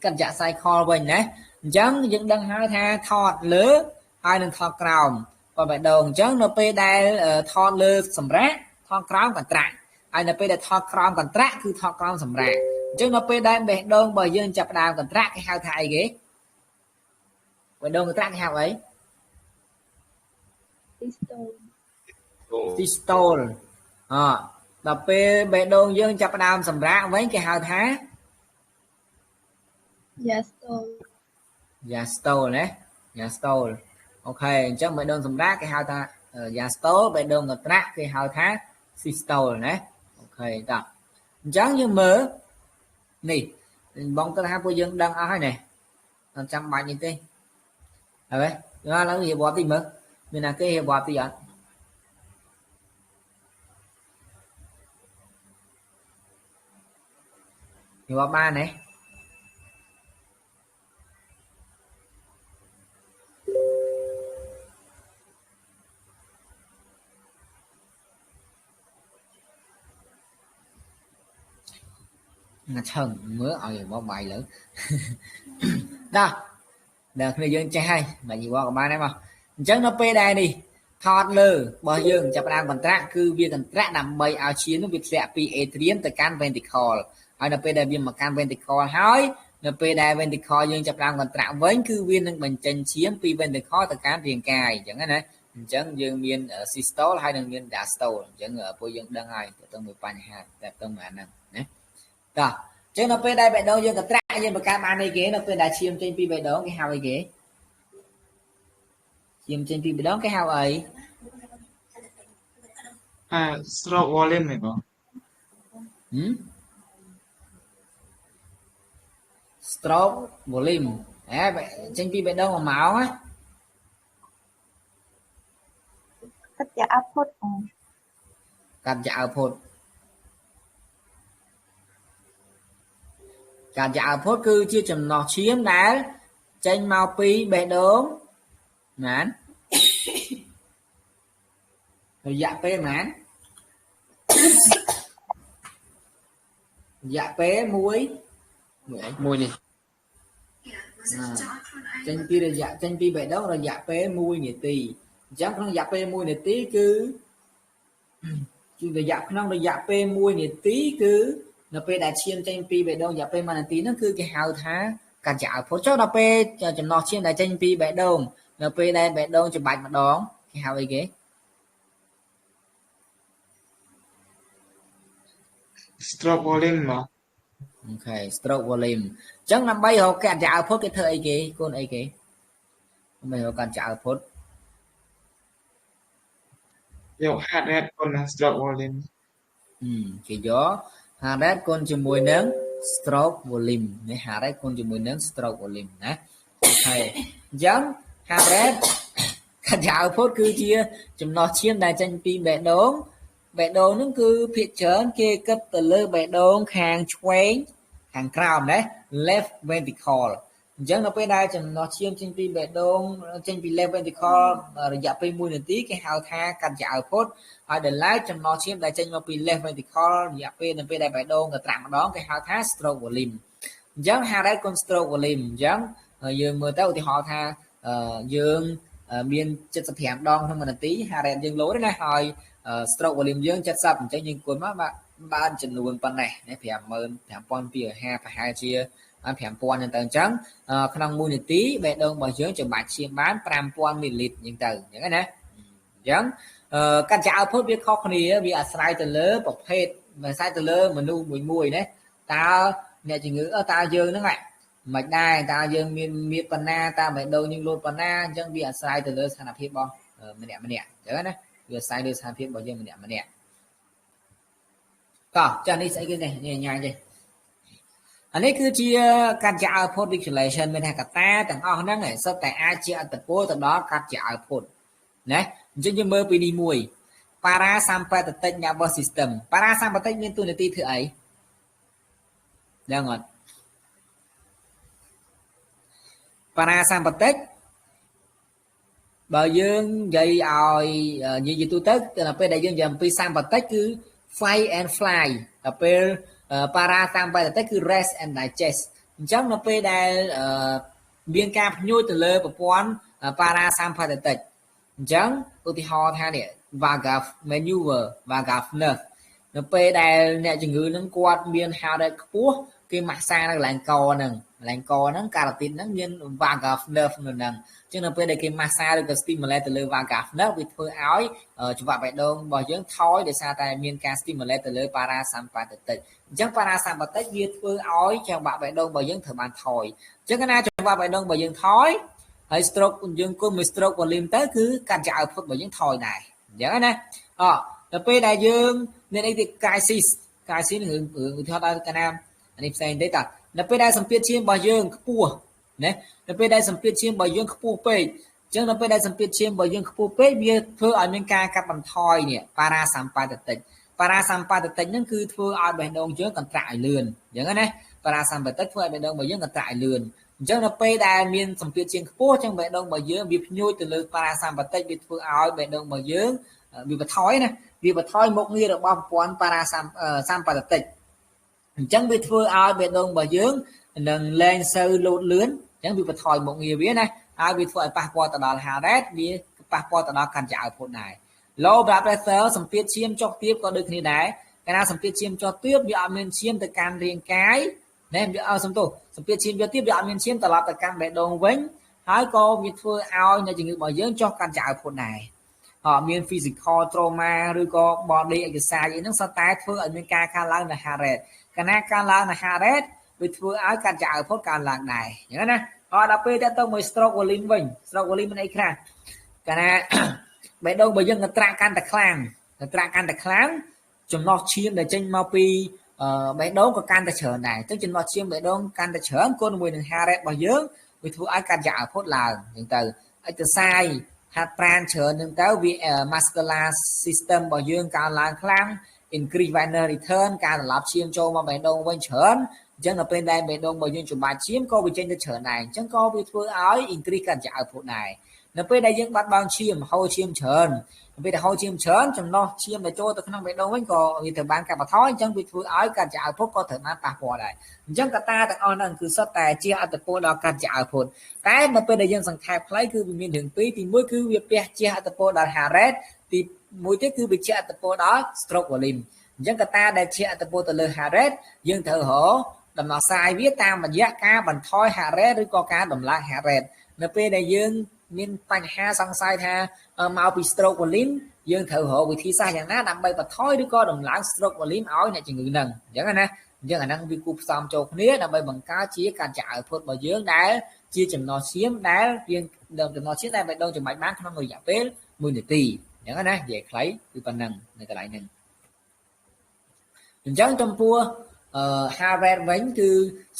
កញ្ចក់ cycle វិញណាអញ្ចឹងយើងដឹងហើយថាថតលើហើយនឹងថតក្រោមបេះដូងអញ្ចឹងនៅពេលដែលថតលើសម្រាប់ថតក្រោមកន្ត្រាក់ហើយនៅពេលដែលថតក្រោមកន្ត្រាក់គឺថតក្រោមសម្រាប់អញ្ចឹងនៅពេលដែលបេះដូងរបស់យើងចាប់ផ្ដើមកន្ត្រាក់គេហៅថាអីគេបេះដូងកន្ត្រាក់គេហៅអី systole ដល់ពេលបេះដូងយើងចាប់ផ្ដើមសម្រាកវិញគេហៅថា diastole ណា diastole អូខេអញ្ចឹងបេះដូងសម្រាកគេហៅថា diastole បេះដូងកន្ត្រាក់គេហៅថា systole ណាអូខេតោះអញ្ចឹងយើងមើលនេះបងទៅថាពួកយើងដឹងអស់ហើយនេះអត់ចាំបាច់នេះទេហើយឥឡូវរៀបរាប់តិចមើលមានណាគេរៀបរាប់តិចអត់រៀបរាប់បានទេណាឆឹងមើលឲ្យមកបាយលើដល់គ្នាយើងចេះហើយបាញ់យល់ក៏បានដែរមកអញ្ចឹងនៅពេលដែរនេះថតលើរបស់យើងចាប់ផ្ដើមកន្ត្រាក់គឺវាកន្ត្រាក់ដើម្បីឲ្យឈាមនោះវាធ្លាក់ពី atrium ទៅកាន់ ventricle ហើយនៅពេលដែលវាមកកាន់ ventricle ហើយនៅពេលដែល ventricle យើងចាប់ផ្ដើមកន្ត្រាក់វិញគឺវានឹងបញ្ចេញឈាមពី ventricle ទៅកាន់រាងកាយអញ្ចឹងណាអញ្ចឹងយើងមាន systole ហើយនឹងមាន diastole អញ្ចឹងពួកយើងដឹងហើយទៅមួយបញ្ហាតែទៅមកអាហ្នឹងណាតោះចឹងនៅពេលដែលបេះដូងយើងកន្ត្រាក់យើងបង្កើតបានអីគេនៅពេលដែលឈាមចេញពីបេះដូងគេហៅអីគេឈាមចេញពីបេះដូងគេហៅអីstroke volume មែនបង stroke volume ចេញពីបេះដូង1ម៉ោងណាកាត់ជា output កាត់ជា output ការចាក់ output គឺជាចំណោះឈាមដែលចេញមកពីបេះដូងណារយៈពេលណារយៈពេលមួយនេះចេញពីបេះដូងរយៈពេល1នាទីអញ្ចឹងក្នុងរយៈពេល1នាទីគឺក្នុងរយៈពេល1នាទីគឺនៅពេលដែលឈាមចេញពីបេះដូងរយៈពេល1នាទីហ្នឹងគឺគេហៅថាការចាក់ output ចុះដល់ពេលចំណោះឈាមដែលចេញពីបេះដូងនៅពេលដែលបេះដូងច្បាច់ម្ដងគេហៅអីគេ stroke volume មកអូខេ stroke volume អញ្ចឹងដើម្បីរកការចាក់ output គេធ្វើអីគេកូនអីគេដើម្បីរកការចាក់ output យក heart rate គុណនឹង stroke volume គេយក heart rate គុណជាមួយនឹង stroke volume នេះ heart rate គុណជាមួយនឹង stroke volume ណាអូខេអញ្ចឹង heart rate ការចាក់ output គឺជាចំណោះឈាមដែលចេញពីបេះដូងហ្នឹងគឺភាគច្រើនគេគិតទៅលើបេះដូងខាងឆ្វេងខាងក្រោមណា left ventricle chẳng nó phải đai chẳng nó chiêm trên pi bệ đông trên pi level thì có dạ pi mùi nửa tí cái hào tha cắt dạ ở phốt ở đợt lái chẳng nó chiêm đai trên nó pi level thì có dạ pi nó pi đai bệ đông ở trạm đó cái hào tha stroke của lim chẳng hà đấy con stroke của lim chẳng dương mưa tới thì họ tha dương biên chất sập hẻm đong không mà tí hà đấy dương lối đấy này hỏi stroke của lim dương chất sập chẳng nhưng cuối mắt bạn ban chân luôn phần này để phèm mơn phèm pon pìa ha phải hai chia anh phèm pon nhân tầng trắng khăn mua một tí về đơn bảo dưỡng cho bạn chiêm bán 5,000 ml những từ những cái này chẳng căn chảo phốt biết khó khăn gì vì sai từ lớn bọc hết mà sai từ lớn mà nu mùi mùi đấy tao nghe chỉ ngữ ở tao dương nó lại mạch đai tao dương miên miên panna tao phải đâu nhưng luôn panna chẳng vì sai từ lớn sang là phép bom mình nè chẳng đấy vì sai đưa sang phép bảo dương mình nèก็จะนี่ใส่กันเนี่ยง่ายๆเลยอันนี้คือที่การจะเอาพูด dictation เป็นทางการแต่ต่างออกนั่นไงสักแต่อาเจียแต่โป้แต่đóการจะเอาพูดนะจึงจะเมื่อปีนี้มวย parasympathetic nervous system parasympathetic មានតួនាទីធ្វើអីដឹងអត់ parasympathetic បើយើងនិយាយឲ្យនិយាយទូទៅតែពេលដែលយើងនិយាយអំពី sympathetic គឺfight and fly តែពេល parasympathetic គឺ rest and digest អញ្ចឹងនៅពេលដែលមានការភ្ញួយទៅលើប្រព័ន្ធ parasympathetic អញ្ចឹងឧទាហរណ៍ថានេះ vagus maneuver vagus nerve នៅពេលដែលអ្នកជំងឺនឹងគាត់មាន heart rate ខ្ពស់គេម៉ាស្សានៅកន្លែងកហ្នឹងការ៉ាទីនហ្នឹងមាន vagus nerve នៅហ្នឹងអញ្ចឹងនៅពេលដែលគេម៉ាស្សាឬក៏ stimulate ទៅលើ vagus nerve វាធ្វើឲ្យចង្វាក់បេះដូងរបស់យើងថយដោយសារតែមានការ stimulate ទៅលើ parasympathetic អញ្ចឹង parasympathetic វាធ្វើឲ្យចង្វាក់បេះដូងរបស់យើងត្រូវបានថយអញ្ចឹងណាចង្វាក់បេះដូងរបស់យើងថយហើយ stroke យើងគុំមួយ stroke volume ទៅគឺការចាក់ output របស់យើងថយដែរអញ្ចឹងណាដល់ពេលដែលយើងមានអីទៀត crisis នឹងឧទាហរណ៍ដល់កាលណានេះផ្សេងទេតានៅពេលដែលសម្ពាធឈាមរបស់យើងខ្ពស់ណានៅពេលដែលសម្ពាធឈាមរបស់យើងខ្ពស់ពេកអញ្ចឹងនៅពេលដែលសម្ពាធឈាមរបស់យើងខ្ពស់ពេកវាធ្វើឲ្យមានការកាត់បន្ថយនេះ parasympathetic ហ្នឹងគឺធ្វើឲ្យបេះដូងយើងកន្ត្រាក់ឲ្យលឿនអញ្ចឹងណា parasympathetic ធ្វើឲ្យបេះដូងរបស់យើងកន្ត្រាក់ឲ្យលឿនអញ្ចឹងនៅពេលដែលមានសម្ពាធឈាមខ្ពស់អញ្ចឹងបេះដូងរបស់យើងវាភ្ញួយទៅលើ parasympathetic វាធ្វើឲ្យបេះដូងរបស់យើងវាបន្ថយណាវាបន្ថយមុខងាររបស់ប្រព័ន្ធ parasympathetic អញ្ចឹងវាធ្វើឲ្យបេះដូងរបស់យើងនឹងលែងសូវលោតលឿនអញ្ចឹងវាបន្ថយមុខងារវាណាហើយវាធ្វើឲ្យប៉ះពាល់ទៅដល់ heart rate វាប៉ះពាល់ទៅដល់ការចាក់ output ដែរ low blood pressure សម្ពាធឈាមចុះទាបក៏ដូចគ្នាដែរកាលណាសម្ពាធឈាមចុះទាបវាអត់មានឈាមទៅកាន់រាងកាយណាវាសម្ពាធឈាមចុះទាបវាអត់មានឈាមត្រឡប់ទៅកាន់បេះដូងវិញហើយក៏វាធ្វើឲ្យនៅជំងឺរបស់យើងចុះកាន់ចាក់ output ដែរមាន physical trauma ឬក៏ body exercise អីហ្នឹងសុទ្ធតែធ្វើឲ្យមានការកើនឡើងនៅ heart rate កាលណាកើនឡើងនៅ heart rate វាធ្វើឲ្យការចាក់ output កើនឡើងដែរអញ្ចឹងណាដល់ពេលទៅមួយ stroke volume វិញ stroke volume មានអីខ្លះកាលណាបេះដូងរបស់យើងកន្ត្រាក់កាន់តែខ្លាំងចំណោះឈាមដែលចេញមកពីបេះដូងក៏កាន់តែច្រើនដែរអញ្ចឹងចំណោះឈាមបេះដូងកាន់តែច្រើនគុណជាមួយនឹង heart rate របស់យើងវាធ្វើឲ្យការចាក់ output ឡើងអញ្ចឹងទៅ exercise ហាត់ប្រាណច្រើននឹងទៅវា muscular system របស់យើងកើនឡើងខ្លាំង increase venous return ការត្រឡប់ឈាមចូលមកបេះដូងវិញច្រើនអញ្ចឹងដល់ពេលដែលបេះដូងរបស់យើងចំបាច់ឈាមក៏វាចេញទៅច្រើនដែរអញ្ចឹងក៏វាធ្វើឲ្យ increase ការចាក់ output ដែរនៅពេលដែលយើងបាត់បង់ឈាមហូរឈាមច្រើននៅពេលដែលហូរឈាមច្រើនចំណោះឈាមដែលចូលទៅក្នុងបេះដូងវិញក៏វាត្រូវបានកាត់បន្ថយអញ្ចឹងវាធ្វើឲ្យការចាក់ output ក៏ត្រូវបានប៉ះពាល់ដែរអញ្ចឹងកត្តាទាំងអស់ហ្នឹងគឺសុទ្ធតែជាអត្តពលដល់ការចាក់ output តែនៅពេលដែលយើងសង្ខេបខ្លីគឺវាមានរឿងពីរទី1គឺវាពះជាអត្តពលដល់ heart rate ទី1ទៀតគឺវាជាអត្តពលដល់ stroke volume អញ្ចឹងកត្តាដែលជាអត្តពលទៅលើ heart rate យើងត្រូវរកដំណោះស្រាយវាតាមរយៈការបន្ថយ heart rate ឬក៏ការដំឡើង heart rate នៅពេលដែលយើងមានបញ្ហាសង្ស័យថាមកពី stroke volume យើងត្រូវរកវិធីសាស្ត្រយ៉ាងណាដើម្បីបន្ថយឬក៏ដំឡើង stroke volume ឲ្យអ្នកជំងឺហ្នឹងអញ្ចឹងណាអញ្ចឹងអាហ្នឹងវាគូផ្សំចូលគ្នាដើម្បីបង្កើតជាការចាក់ output របស់យើងដែលជាចំណោះឈាមដែលយើងចំណោះឈាមដែលបេះដូងចំបាច់បានក្នុងរយៈពេល1នាទីអញ្ចឹងណានិយាយខ្លីគឺប៉ុណ្ណឹងនៅកន្លែងហ្នឹងអញ្ចឹងចំពោះheart rate វិញគឺ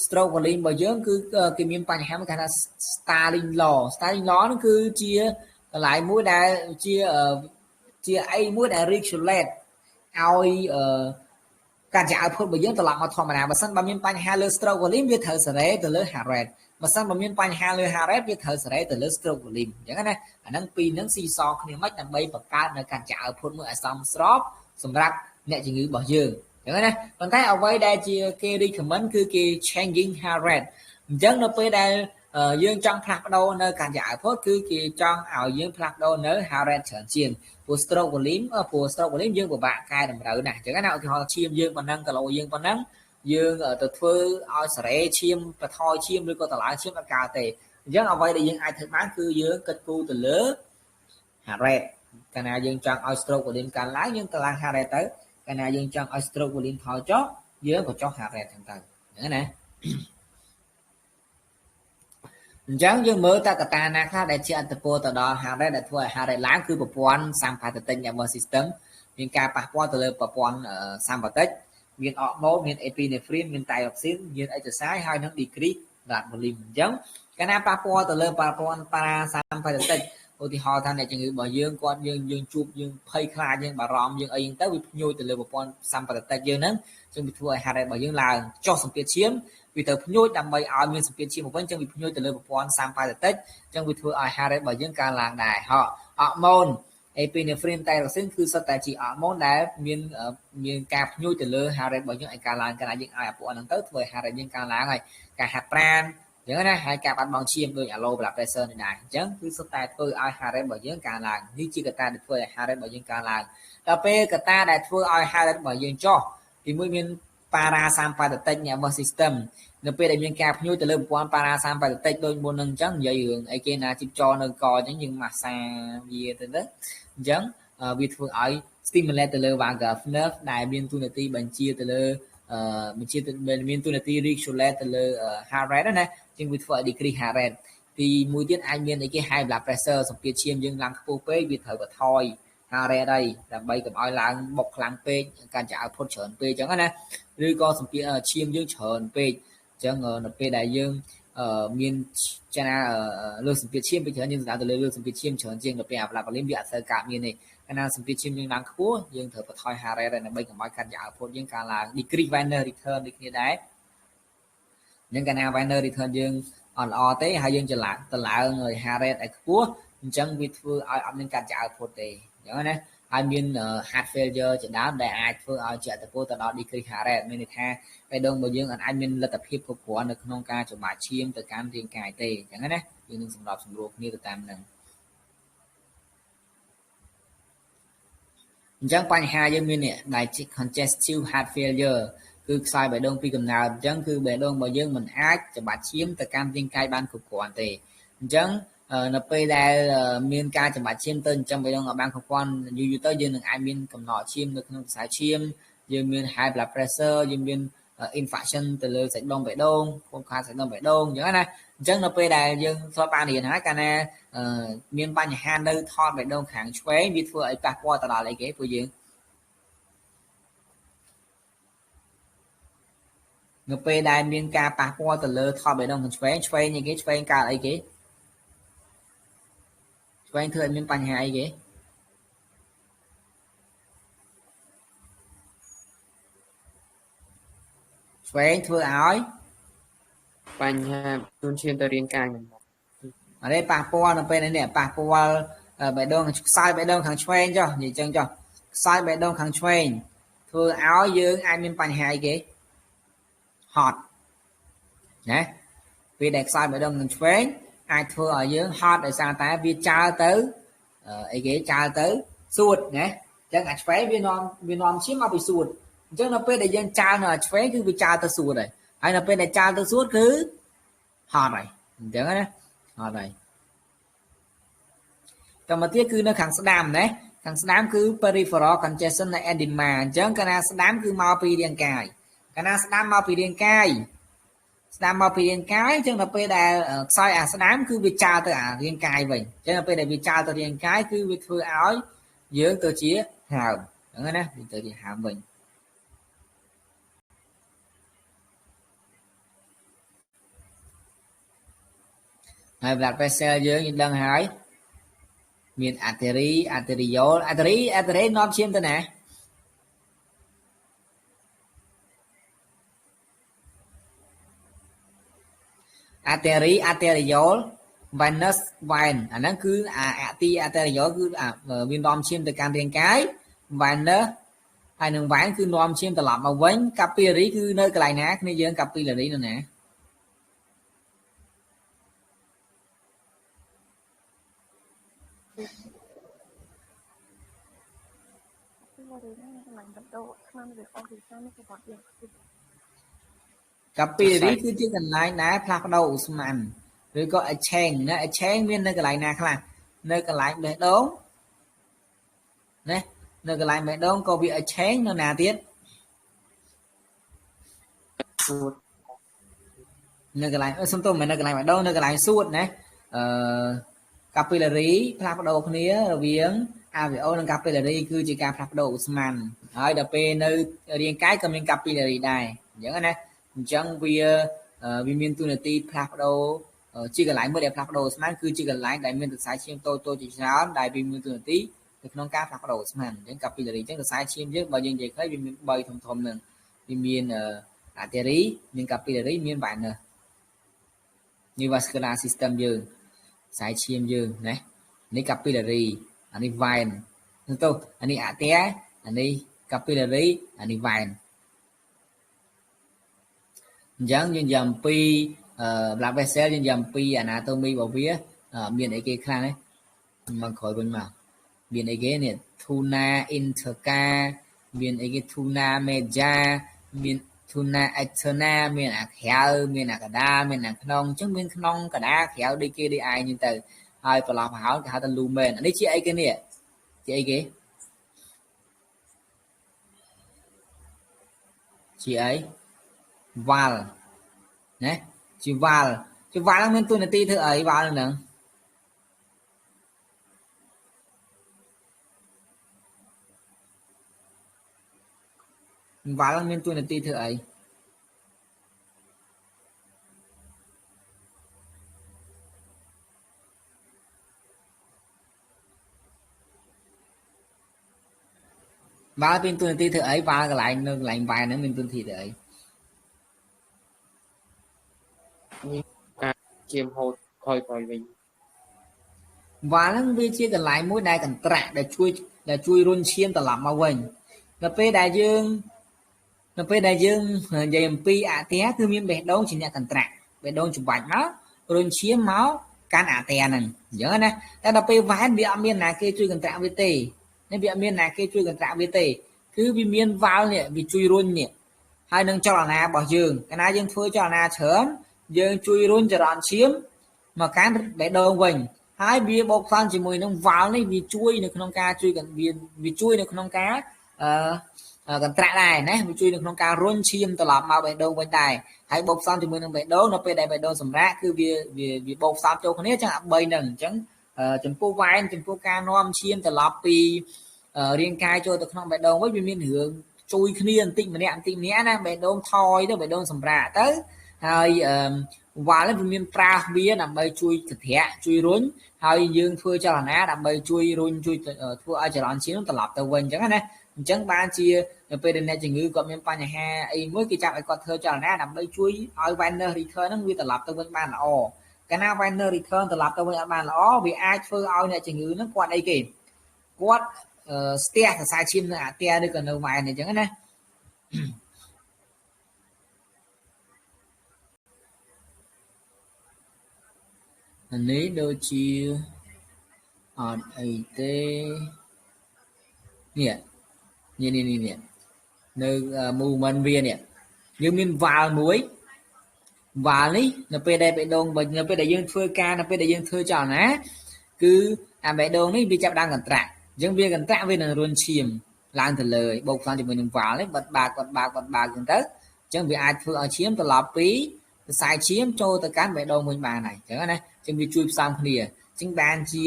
stroke volume របស់យើងគឺគេមានបញ្ហាគេហៅថា Starling law ហ្នឹងគឺជាកន្លែងមួយដែលជាអីមួយដែល regulate ឲ្យការចាក់ output របស់យើងត្រឡប់មកធម្មតាបើសិនបើមានបញ្ហាលើ stroke volume វាត្រូវសេរីទៅលើ heart rate mà sang mà miên quanh hai lưỡi hai rep với thở sợi từ lưỡi stroke volume chẳng hạn này anh đang pin đang xì xò khi mất nằm bay bậc cao nơi cản trả phun mưa xong stop xong rắc nhẹ chỉ ngữ bỏ dương chẳng hạn này còn thấy ở đây đây chia kia đi comment cứ kia changing heart rate chẳng nó bây đây dương trong phạt đâu nơi cản trả phốt cứ kia trong ảo dương phạt đâu nơi heart rate trở chiên của stroke volume dương của bạn cai đầm đỡ này chẳng hạn nào thì họ chiêm dương còn năng cả lô dương còn năng dương ở từ phơi ao sẻ chiêm và thoi chiêm rồi có tờ lại chiêm cà tề rất ở đây dương ai thực bán cứ dương kết cu từ lứa hạt rẹt cái nào dương trong ao stroke của điện càng lái nhưng tờ lang hạt rẹt tới cái nào dương trong ao stroke của điện thoi chót dương của chót hạt rẹt thằng tờ nữa nè chẳng dương mới ta cả na khác để chơi tập từ đó hạt rẹt để thua hạt rẹt láng cứ một quan sang phải tự tin vào system nhưng cả ba quan từ lứa ba quan sang vào tết miền ọ mốt miền epinephrine miền thyroxine miền exercise hai nó decrease đạt volume giống cái nào Papua từ lên Papua para sam phải được thì họ thanh này cho người bảo dương con dương chụp dương pay khai dương bà rom dương ấy tới bị nhồi từ lên Papua sam phải được dương nắng trong bị thua hai đại bảo dương là cho sầm tiệt chiếm vì từ nhồi đầm bay ở miền sầm tiệt chiếm một vấn trong bị nhồi từ lên Papua sam phải được trong bị thua hai đại bảo dương càng làng đài họ hormone epinephrine thyroxineคือสแต่chỉ ở món đá miền cạp nhôi từ lơ hà rèn bởi những ai cà lan cái này những ai của anh tới với hà rèn những cà lá này cả hạt pran những này hai cạp ăn bằng chiêm đôi alo và pressure này này chẳng cứ sơ tại tôi ai hà rèn bởi những cà lan như chỉ cả được với hà rèn bởi những cà lan cà phê cả ta đã thưa ai hà rèn bởi những cho thì mới miền parasympathetic nervous system nó bây giờ miền cạp nhôi từ lơ quan parasympathetic đôi môn nâng chẳng dây hưởng ai kia là chip cho nâng co những nhưng mà xa gì từ đó chẳng vì thường ở stimulate từ lơ và gặp nerve đại biên tu nati bằng chia từ lơ mình chia từ biên tu nati regulate từ lơ heart rate đó nè nhưng vì thường decrease heart rate thì mũi tiết anh biên cái high blood pressure sọc kia chiêm dương lăng phô phê vì thời và thôi heart rate đây là bay cầm oi lăng bọc lăng phê can trả phốt chởn phê chẳng nè rồi có sọc kia chiêm dương chởn phê chẳng ngờ là phê đại dương miền China lương sủng việt chiêm bây giờ nhưng giá từ lương sủng việt chiêm trở riêng là bè là liên biệt sơ cảm miền này cái nào sủng việt chiêm nhưng đang khố nhưng thở thoi hà ra này bây giờ mọi căn giả phốt nhưng cả là decrease Weiner return đi kia đấy nhưng cái nào Weiner return dương on o tế hai dương trở lại người hà ra tại khố chẳng vì thưa ai ông nên căn giả phốt thì nhớ này ai miền heart failure chỉ đá để ai thưa ai chạy từ phố từ đó decrease hà ra mình tha cái đông bao dương anh mình là tập hiệp của được nông ca cho bà chiêm từ cam riêng cài tê chẳng hạn đấy nhưng sầm đọc sầm ruột như từ tam nè chẳng quanh hai dương miền này đại chỉ congestive heart failure cứ sai bể đông pi cầm nào chẳng cứ bể đông bao dương mình ác cho bà chiêm từ cam riêng cài ban của anh tê chẳng nó bây giờ miền ca cho bà chiêm tên trong bể đông ở ban quan như tới dương được ai miền cầm nọ chiêm được không xài chiêm dương miền high blood pressure dương miền infection từ lừa sạch đông bể đông không khai sạch đông bể đông nhớ này chân nó bây giờ dương so ba điền hái cana miền ban nhà han nơi thon bể đông kháng chuế biết vừa ấy bạc qua tờ lại cái của dương nó bây giờ miền ca bạc qua từ lừa thon bể đông kháng chuế như cái chuế ca ấy cái chuế thưa miền ban nhà ấy cái chuế thưa áoបញ្ហាជួនឈាមទៅរាងកាយở đây Papua nó bên này nè Papua bể đông sai bể đông thằng Train cho nhìn chân cho sai bể đông thằng Train thưa áo dương ai miền Bắc hai cái hot nè vì đẹp sai bể đông thằng Train ai thưa ở dưới hot để sao ta vì cha tới ấy cái cha tới suốt nè chẳng ai Train Việt Nam chiếm mà bị suốt chứ nó bên đây dân cha nó Train cứ bị cha tới suốt rồi ai nó bên này cha tới suốt cứ hot này chẳng đấy họ này còn mà tiếc cứ nó kháng đam đấy kháng đam cứ peripheral congestion này edema chẳng cái nào đam cứ mau pi điên cài cái nào đam mau pi điên cài đam mau pi điên cái chứ là bây giờ soi đam cứ bị trao tới điên cài vậy chứ là bây giờ bị trao tới điên cái cứ bị thưa áo giữa tôi chỉ hào đúng không nè tự thì hào mình hay blood pressure dưới những đơn hỏi miền artery non chiêm thế nè artery arterial venous vein អាហ្នឹងគឺទី arterial គឺមាននាំឈាមទៅកាន់រាងកាយ venous ហើយនឹង vein គឺនាំឈាមត្រឡប់មកវិញ capillary គឺនៅកន្លែងណាគ្នាយើង capillary នៅណា capillary គឺជាកន្លែងដែលផ្លាស់ប្ដូរឧស្ម័នឬក៏ exchange ណា exchange មាននៅកន្លែងណាខ្លះនៅកន្លែងបេះដូងណានៅកន្លែងបេះដូងក៏វា exchange នៅណាទៀតនៅកន្លែងសុំទោសមិននៅកន្លែងបេះដូងនៅកន្លែងសួតណាcapillary ផ្លាស់ប្ដូរគ្នារវាង alveoli និង capillary គឺជាការផ្លាស់ប្ដូរឧស្ម័នហើយដល់ពេលនៅរាងកាយក៏មាន capillary ដែរអញ្ចឹងណាអញ្ចឹងវាមានទូនាទីផ្លាស់ប្ដូរជាកន្លែងមួយដែលផ្លាស់ប្ដូរឧស្ម័នគឺជាកន្លែងដែលមានសរសៃឈាមតូចៗជាច្រើនដែលវាមានទូនាទីនៅក្នុងការផ្លាស់ប្ដូរឧស្ម័នអញ្ចឹង capillary អញ្ចឹងសរសៃឈាមយើងបើយើងនិយាយខ្លីវាមាន3ធំៗនឹងវាមាន artery មាន capillary មាន venous នេះ vascular system យើងខ្សែឈាមយើងណានេះ capillary អានេះ vein ទៅអានេះ artery អានេះ capillary អានេះ vein អញ្ចឹងយើងនិយាយអំពី blood vessel យើងនិយាយអំពី anatomy របស់វាមានអីគេខ្លះណាមកក្រោយវិញមកមានអីគេនេះ tuna interca មានអីគេ tuna media មាន tuna externa មានអាក្រៅមានអាកដាលមានអាក្នុងអញ្ចឹងមានក្នុងកដាលក្រៅដូចគេដូចឯងហ្នឹងទៅហើយប្រឡោះប្រហោលគេហៅថា lumen អានេះជាអីគេនេះជាអីគេជាអី valve ណាជា valve ហ្នឹងមានតួនាទីធ្វើអី valve ហ្នឹងvalve ហ្នឹងមានតួនាទីធ្វើអីvalve មានតួនាទីធ្វើអី valve កន្លែងនៅកន្លែង vein ហ្នឹងមានតួនាទីធ្វើអីការឈាមហូតក្រោយវិញ valve ហ្នឹងវាជាកន្លែងមួយដែលកន្ត្រាក់ដែលជួយរុញឈាមត្រឡប់មកវិញដល់ពេលដែលយើងនិយាយអំពីអាទែគឺមានបេះដូងជាអ្នកកន្ត្រាក់បេះដូងច្បាច់មករុញឈាមមកកាន់អាទែហ្នឹងអញ្ចឹងណាតែដល់ពេលវ៉ែនវាអត់មានណាគេជួយកន្ត្រាក់វាទេនេះវាអត់មានណាគេជួយកន្ត្រាក់វាទេគឺវាមានវ៉ាល់នេះវាជួយរុញនេះហើយនឹងចលនារបស់យើងកាលណាយើងធ្វើចលនាច្រើនយើងជួយរុញចរន្តឈាមមកកាន់បេះដូងវិញហើយវាបូកផ្សំជាមួយនឹងវ៉ាល់នេះវាជួយនៅក្នុងការវាជួយនៅក្នុងការកន្ត្រាក់ដែរណាវាជួយនៅក្នុងការរុញឈាមត្រឡប់មកបេះដូងវិញដែរហើយបូកផ្សំជាមួយនឹងបេះដូងនៅពេលដែលបេះដូងសម្រាកគឺវាបូកផ្សំចូលគ្នាចឹងអា3ហ្នឹងអញ្ចឹងចំពោះវ៉ែនចំពោះការនាំឈាមត្រឡប់ពីរាងកាយចូលទៅក្នុងបេះដូងវិញវាមានរឿងជួយគ្នាបន្តិចម្នាក់ណាបេះដូងថយទៅបេះដូងសម្រាកទៅហើយវ៉ាល់វាមានប្រើវាដើម្បីជួយកន្ត្រាក់ជួយរុញហើយយើងធ្វើចលនាដើម្បីជួយរុញជួយធ្វើឲ្យចរន្តឈាមត្រឡប់ទៅវិញអញ្ចឹងណាអញ្ចឹងបានជានៅពេលដែលអ្នកជំងឺគាត់មានបញ្ហាអីមួយគេចាប់ឲ្យគាត់ធ្វើចលនាដើម្បីជួយឲ្យ venous return ហ្នឹងវាត្រឡប់ទៅវិញបានល្អកាលណា venous return ត្រឡប់ទៅវិញអត់បានល្អវាអាចធ្វើឲ្យអ្នកជំងឺហ្នឹងគាត់អីគេគាត់ស្ទះសរសៃឈាមនៅអាទែឬក៏នៅ vein អញ្ចឹងណាអានេះដូចជាអត់អីទេនេះនៅ movement វានេះយើងមាន valve មួយ valve នេះនៅពេលដែលបេះដូងនៅពេលដែលយើងធ្វើការនៅពេលដែលយើងធ្វើចលនាគឺអាបេះដូងនេះវាចាប់ដើមកន្ត្រាក់អញ្ចឹងវាកន្ត្រាក់វានឹងរុញឈាមឡើងទៅលើបូកផ្សំជាមួយនឹង valve នេះបិទបើកអញ្ចឹងវាអាចធ្វើឲ្យឈាមត្រឡប់ពីសរសៃឈាមចូលទៅកាន់បេះដូងវិញបានហើយអញ្ចឹងណាអញ្ចឹងវាជួយផ្សំគ្នាចឹងបានជា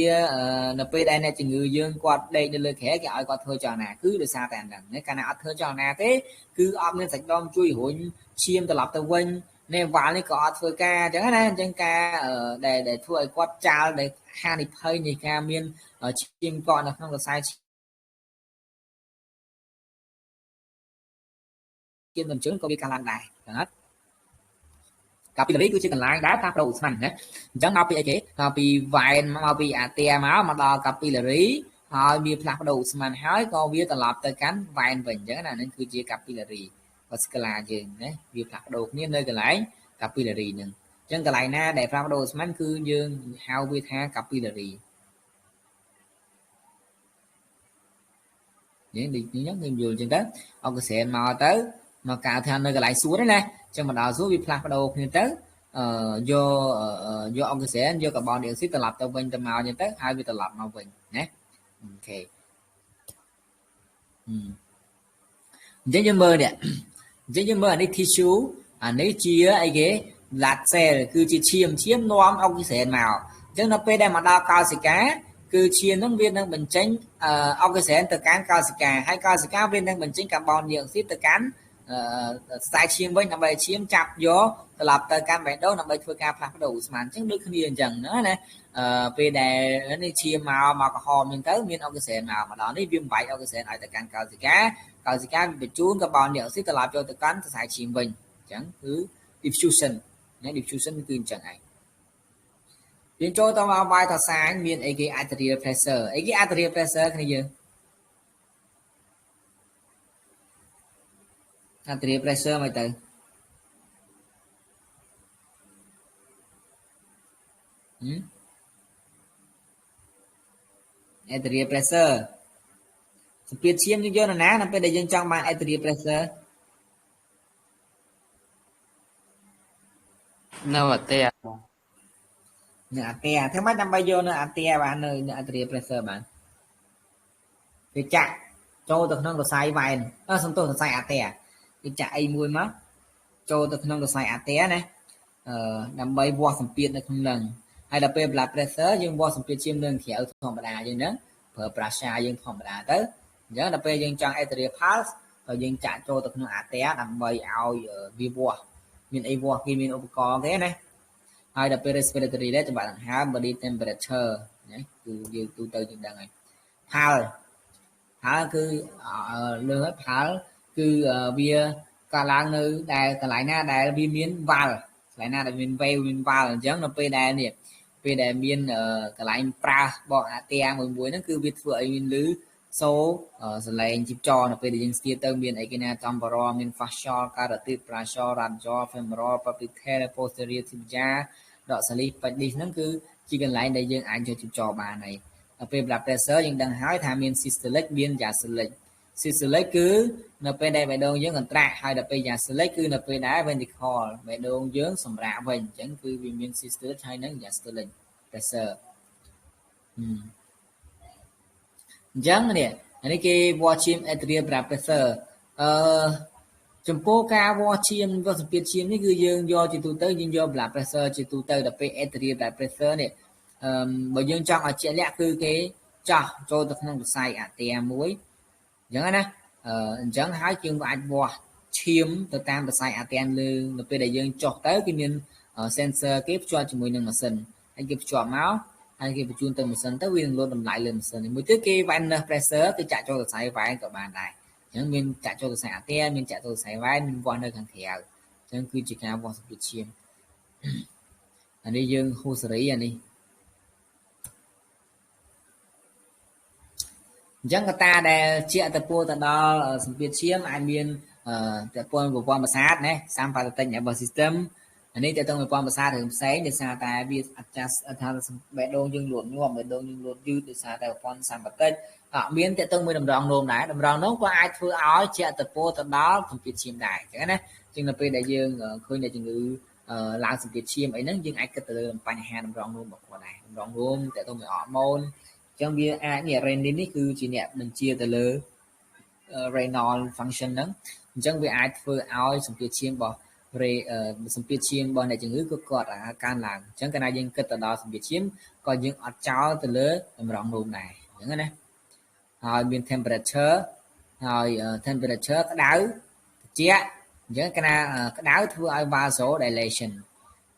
នៅពេលដែលអ្នកជំងឺយើងគាត់ដេកនៅលើគ្រែគេឲ្យគាត់ធ្វើចលនាគឺដោយសារតែហ្នឹងកាលណាអត់ធ្វើចលនាទេគឺអត់មានសាច់ដុំជួយរុញឈាមត្រឡប់ទៅវិញនេះវ៉ាល់នេះក៏អត់ធ្វើការអញ្ចឹងណាអញ្ចឹងការដែលធ្វើឲ្យគាត់ចាល់ដែលហានិភ័យនៃការមានឈាមកកនៅក្នុងសរសៃឈាមអញ្ចឹងក៏វាកើតឡើងដែរចឹងណា capillary គឺជាកន្លែងដែលផ្លាស់ប្ដូរឧស្ម័នណាអញ្ចឹងមកពីអីគេមកពី vein មកពី artery មកដល់ capillary ហើយវាផ្លាស់ប្ដូរឧស្ម័នហើយក៏វាត្រឡប់ទៅកាន់ vein វិញអញ្ចឹងណានេះគឺជា capillary vascular យើងណាវាផ្លាស់ប្ដូរគ្នានៅកន្លែង capillary ហ្នឹងអញ្ចឹងកន្លែងណាដែលផ្លាស់ប្ដូរឧស្ម័នគឺយើងហៅវាថា capillary យើងដូចនេះយើងយល់អញ្ចឹងទៅអុកសែនមកទៅមកកៅថានៅកន្លែងសួតហ្នឹងណាអញ្ចឹងមកដល់សួតវាផ្លាស់ប្ដូរគ្នាទៅយកអុកសែនយកកាបូនឌីអុកស៊ីតត្រឡប់ទៅវិញទៅមកអញ្ចឹងទៅហើយវាត្រឡប់មកវិញណាអូខេអញ្ចឹងយើងមើលនេះអញ្ចឹងយើងមើលអានេះ tissue អានេះជាអីគេ blood cell គឺជាឈាមនាំអុកសែនមកអញ្ចឹងនៅពេលដែលមកដល់កោសិកាគឺឈាមហ្នឹងវានឹងបញ្ចេញអុកសែនទៅកាន់កោសិកាហើយកោសិកាវានឹងបញ្ចេញកាបូនឌីអុកស៊ីតទៅកាន់ខ្សែឈាមវិញដើម្បីឈាមចាប់យកត្រឡប់ទៅកាន់បេះដូងដើម្បីធ្វើការផ្លាស់ប្ដូរឧស្ម័នអញ្ចឹងដូចគ្នាអញ្ចឹងណាពេលដែលនេះឈាមមកក្រហមហ្នឹងទៅមានអុកសែនមកដល់នេះវាបំបែកអុកសែនឲ្យទៅកាន់កោសិកាវាបញ្ជូនកាបូនឌីអុកស៊ីតត្រឡប់យកទៅកាន់ខ្សែឈាមវិញអញ្ចឹងគឺ diffusion ណា diffusion គឺអញ្ចឹងឯងយើងចូលទៅមកវាយតសាញមានអីគេ arterial pressure អីគេ arterial pressure គ្នាយើង arterial pressure មកទៅarterial pressure សម្ពាធឈាមយើងយកនៅណានៅពេលដែលយើងចង់បាន arterial pressure នៅអត់ទេនៅអាតែធ្វើម៉េចដើម្បីយកនៅអាតែបាននៅ arterial pressure បានវាចាក់ចូលទៅក្នុងសរសៃវ៉ែនសំទោសសរសៃអាតែវាចាក់អីមួយមកចូលទៅក្នុងសរសៃអាតែណាដើម្បីវាស់សម្ពាធនៅក្នុងនឹងហើយដល់ពេល blood pressure យើងវាស់សម្ពាធឈាមនៅក្រៅធម្មតាយើងហ្នឹងប្រើ pressure យើងធម្មតាទៅអញ្ចឹងដល់ពេលយើងចង់ arterial pulse ក៏យើងចាក់ចូលទៅក្នុងអាតែដើម្បីឲ្យវាវាស់មានអីវាស់គេមានឧបករណ៍គេណាហើយដល់ពេល respiratory rate ច្បាស់ដង្ហើម body temperature ណាគឺយើងទូទៅយើងដឹងហើយ pulse គឺលើហើយ pulse គឺវាកើតឡើងនៅដែលកន្លែងណាដែលវាមាន valve កន្លែងណាដែលមាន valve មាន valve អញ្ចឹងនៅពេលដែលនេះពេលដែលមានកន្លែងប្រើបកអាតែមួយហ្នឹងគឺវាធ្វើឲ្យមានលឺសូសលេងជីបចរនៅពេលដែលយើងស្ទាបទៅមានអីគេណា temporal មាន facial carotid brachial radial femoral popliteal posterior tibia dorsalis pedis ហ្នឹងគឺជាកន្លែងដែលយើងអាចយកជីបចរបានហើយដល់ពេល blood pressure យើងដឹងហើយថាមាន systolic មាន diastolic systolic គឺនៅពេលដែលបេះដូងយើងកន្ត្រាក់ហើយដល់ពេល diastolic គឺនៅពេលដែល ventricle បេះដូងយើងសម្រាកវិញអញ្ចឹងគឺវាមាន systolic ហើយនិង diastolic pressure អញ្ចឹងនេះគេវាស់ឈាម arterial blood pressure ចំពោះការវាស់ឈាមវាស់សម្ពាធឈាមនេះគឺយើងយកជាទូទៅយើងយក blood pressure ជាទូទៅដល់ពេល arterial blood pressure នេះបើយើងចង់ឲ្យជាក់លាក់គឺគេចោះចូលទៅក្នុងខ្សែអាតែមួយអញ្ចឹងណាអញ្ចឹងហើយយើងអាចវាស់ឈាមទៅតាមខ្សែអាតែលើនៅពេលដែលយើងចុះទៅគឺមាន sensor គេភ្ជាប់ជាមួយនឹងម៉ាស៊ីនហើយគេភ្ជាប់មកហើយគេបញ្ជូនទៅម៉ាស៊ីនទៅវានឹងលោតតម្លៃលើម៉ាស៊ីនមួយទៀតគេ venous pressure គេចាក់ចូលខ្សែវ៉ែនក៏បានដែរអញ្ចឹងមានចាក់ចូលខ្សែអាតែមានចាក់ចូលខ្សែវ៉ែនមានវាស់នៅខាងក្រៅអញ្ចឹងគឺជាការវាស់សម្ពាធឈាមអានេះយើងហូសេរីអានេះអញ្ចឹងកត្តាដែលជាអត្តពលទៅដល់សម្ពាធឈាមអាចមានពាក់ព័ន្ធប្រព័ន្ធប្រសាទណា sympathetic nervous system អានេះតើតើប្រព័ន្ធប្រសាទរឿងផ្សេងដោយសារតែវាអាចថាបេះដូងយើងលូតញាប់បេះដូងយើងលូតយឺតដោយសារតែប្រព័ន្ធ sympathetic មានតើតើមួយតម្រងនោមដែរតម្រងនោះក៏អាចធ្វើឲ្យជាអត្តពលទៅដល់សម្ពាធឈាមដែរអញ្ចឹងណាជាងនៅពេលដែលយើងឃើញតែជំងឺឡើងសម្ពាធឈាមអីហ្នឹងយើងអាចគិតទៅលើបញ្ហាតម្រងនោមរបស់គាត់ដែរតម្រងនោមតើតើមួយអរម៉ូនអញ្ចឹងវាអាចនេះ renin នេះគឺជាអ្នកបញ្ជាទៅលើ renal function ហ្នឹងអញ្ចឹងវាអាចធ្វើឲ្យសម្ពាធឈាមរបស់សម្ពាធឈាមរបស់អ្នកជំងឺក៏គាត់កើនឡើងអញ្ចឹងកាលណាយើងគិតទៅដល់សម្ពាធឈាមក៏យើងអត់ចោលទៅលើតម្រងនោមដែរអញ្ចឹងណាហើយមាន temperature ហើយ temperature ក្តៅត្រជាក់អញ្ចឹងកាលណាក្តៅធ្វើឲ្យ vasodilation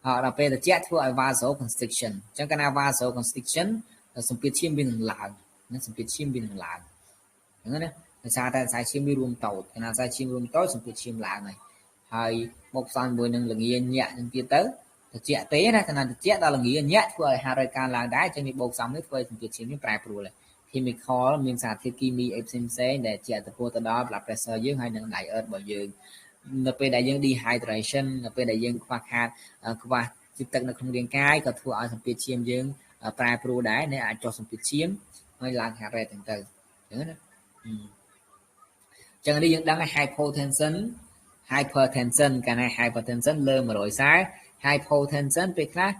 ហើយដល់ពេលត្រជាក់ធ្វើឲ្យ vasoconstriction អញ្ចឹងកាលណា vasoconstriction សម្ពាធឈាមវានឹងឡើងណាសម្ពាធឈាមវានឹងឡើងអញ្ចឹងណាដោយសារតែខ្សែឈាមវារួមតូចកាលណាខ្សែឈាមរួមតូចសម្ពាធឈាមឡើងហើយហ ហើយមកផ្សំជាមួយនឹងល្ងាញាក់នឹងទៀតទៅត្រជាក់ទេណាខណៈត្រជាក់ដល់ល្ងាញាក់ធ្វើឲ្យហារ៉ុយកើនឡើងដែរអញ្ចឹងវាបូកផ្សំនេះធ្វើឲ្យសម្ពាធឈាមយើងប្រែប្រួលហើយ chemical មានសារធាតុគីមីអីផ្សេងៗដែលជាអត្តពលទៅដល់ blood pressure យើងហើយនឹង diet របស់យើងនៅពេលដែលយើង dehydration នៅពេលដែលយើងខ្វះខាតខ្វះជាតិទឹកនៅក្នុងរាងកាយក៏ធ្វើឲ្យសម្ពាធឈាមយើងប្រែប្រួលដែរអ្នកអាចចុះសម្ពាធឈាមហើយឡើង heart rate ទាំងទៅអញ្ចឹងណាចឹងនេះយើងដឹងថា hypotension hypertension កាលណា hypertension លើ140 hypotension ពេលខ្លះ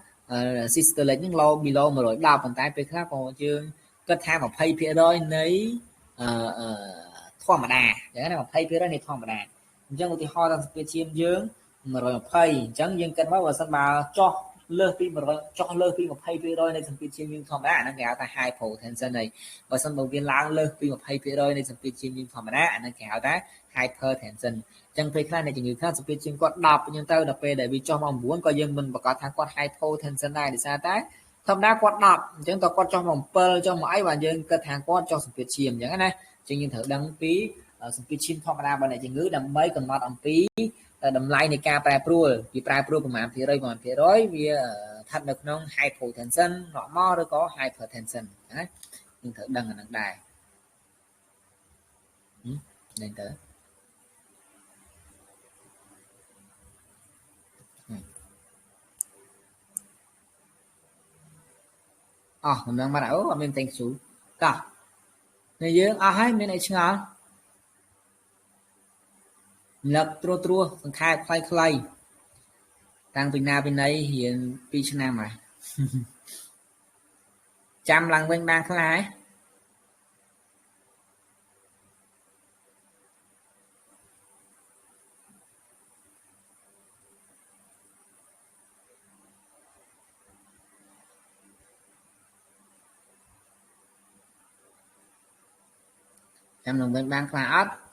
systolic នឹង low below 110ប៉ុន្តែពេលខ្លះក៏យើងគិតថា 20% នៃធម្មតាអញ្ចឹងណា 20% នៃធម្មតាអញ្ចឹងឧទាហរណ៍ដល់សម្ពាធឈាមយើង120អញ្ចឹងយើងគិតមកបើសិនបើចុះលើសពី100ចុះលើសពី 20% នៃសម្ពាធឈាមយើងធម្មតាអាហ្នឹងគេហៅថា hypotension ហើយបើសិនបើវាឡើងលើសពី 20% នៃសម្ពាធឈាមយើងធម្មតាអាហ្នឹងគេហៅថា hypertension អញ្ចឹងពេលខ្លះអ្នកជំងឺខ្លះសម្ពាធឈាមគាត់10អញ្ចឹងទៅដល់ពេលដែលវាចុះមក9ក៏យើងមិនប្រកាសថាគាត់ hypotension ដែរដោយសារតែធម្មតាគាត់10អញ្ចឹងតើគាត់ចុះមក7ចុះមកអីបាទយើងគិតថាគាត់ចុះសម្ពាធឈាមអញ្ចឹងណាអញ្ចឹងយើងត្រូវដឹងពីសម្ពាធឈាមធម្មតារបស់អ្នកជំងឺដើម្បីកំណត់អំពីតម្លៃនៃការប្រែប្រួលវាប្រែប្រួលប្រមាណភាគរយវាស្ថិតនៅក្នុង hypotension normal ឬក៏ hypertension ណាយើងត្រូវដឹងអាហ្នឹងដែរហ្នឹងទៅដំណឹងបាត់អូអត់មាន thank you តោះនេះយើងអស់ហើយមានអីឆ្ងល់លឹកត្រួសសង្ខេបខ្លីៗតាំងពីណាពីណីរៀន2ឆ្នាំហើយចាំឡើងវិញបានខ្លះហើយចាំឡើងវិញបានខ្លះអត់